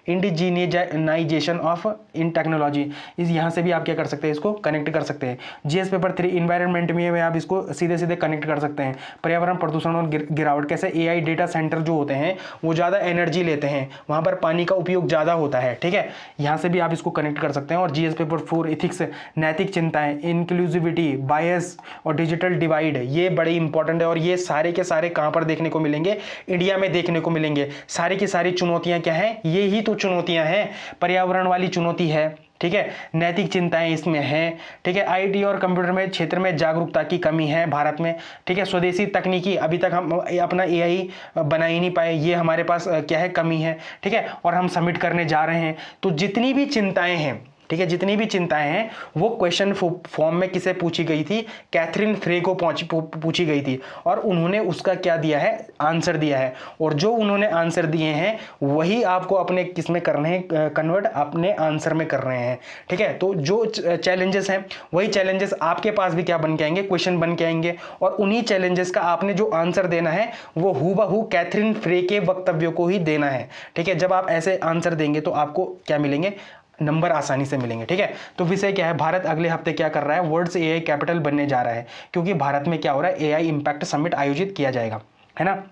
इंडिजीनियनाइजेशन ऑफ इन टेक्नोलॉजी, इस यहाँ से भी आप क्या कर सकते हैं, इसको कनेक्ट कर सकते हैं। GS पेपर 3 इन्वायरमेंट में आप इसको सीधे सीधे कनेक्ट कर सकते हैं। पर्यावरण, प्रदूषण और गिरावट, कैसे AI डेटा सेंटर जो होते हैं वो ज़्यादा एनर्जी लेते हैं, वहाँ पर पानी का उपयोग ज़्यादा होता है, ठीक है, यहाँ से भी आप इसको कनेक्ट कर सकते हैं। और GS पेपर 4 इथिक्स, नैतिक चिंताएं, इंक्लूसिविटी, बायस और डिजिटल डिवाइड, ये बड़े इंपॉर्टेंट है, और ये सारे के सारे कहाँ पर देखने को मिलेंगे, इंडिया में देखने को मिलेंगे। सारी की सारी चुनौतियाँ क्या हैं, ये ही तो चुनौतियां हैं। पर्यावरण वाली चुनौती है, ठीक है, नैतिक चिंताएं इसमें हैं, ठीक है, IT और कंप्यूटर में क्षेत्र में जागरूकता की कमी है भारत में, ठीक है। स्वदेशी तकनीकी, अभी तक हम अपना AI बना ही नहीं पाए, ये हमारे पास क्या है, कमी है, ठीक है, और हम सबमिट करने जा रहे हैं। तो जितनी भी चिंताएं हैं, ठीक है, जितनी भी चिंताएं हैं वो क्वेश्चन फॉर्म में किसे पूछी गई थी, कैथरीन फ्रे को पूछी गई थी, और उन्होंने उसका क्या दिया है, आंसर दिया है। और जो उन्होंने आंसर दिए हैं वही आपको अपने किस में करने हैं, कन्वर्ट अपने आंसर में कर रहे हैं, ठीक है। तो जो चैलेंजेस हैं वही चैलेंजेस आपके पास भी क्या बन के आएंगे, क्वेश्चन बन के आएंगे, और उन्हीं चैलेंजेस का आपने जो आंसर देना है वो हूबहू कैथरीन फ्रे के वक्तव्यों को ही देना है, ठीक है। जब आप ऐसे आंसर देंगे तो आपको क्या मिलेंगे, नंबर आसानी से मिलेंगे, ठीक है। तो विषय क्या है, भारत अगले हफ्ते क्या कर रहा है, वर्ल्ड्स AI कैपिटल बनने जा रहा है, क्योंकि भारत में क्या हो रहा है, AI इम्पैक्ट समिट आयोजित किया जाएगा, है ना।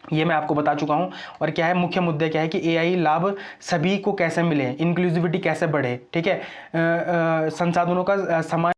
ये मैं आपको बता चुका हूँ। और क्या है मुख्य मुद्दे, क्या है कि एआई लाभ सभी को कैसे मिले, इंक्लूसिविटी कैसे बढ़े, ठीक है, संसाधनों का समान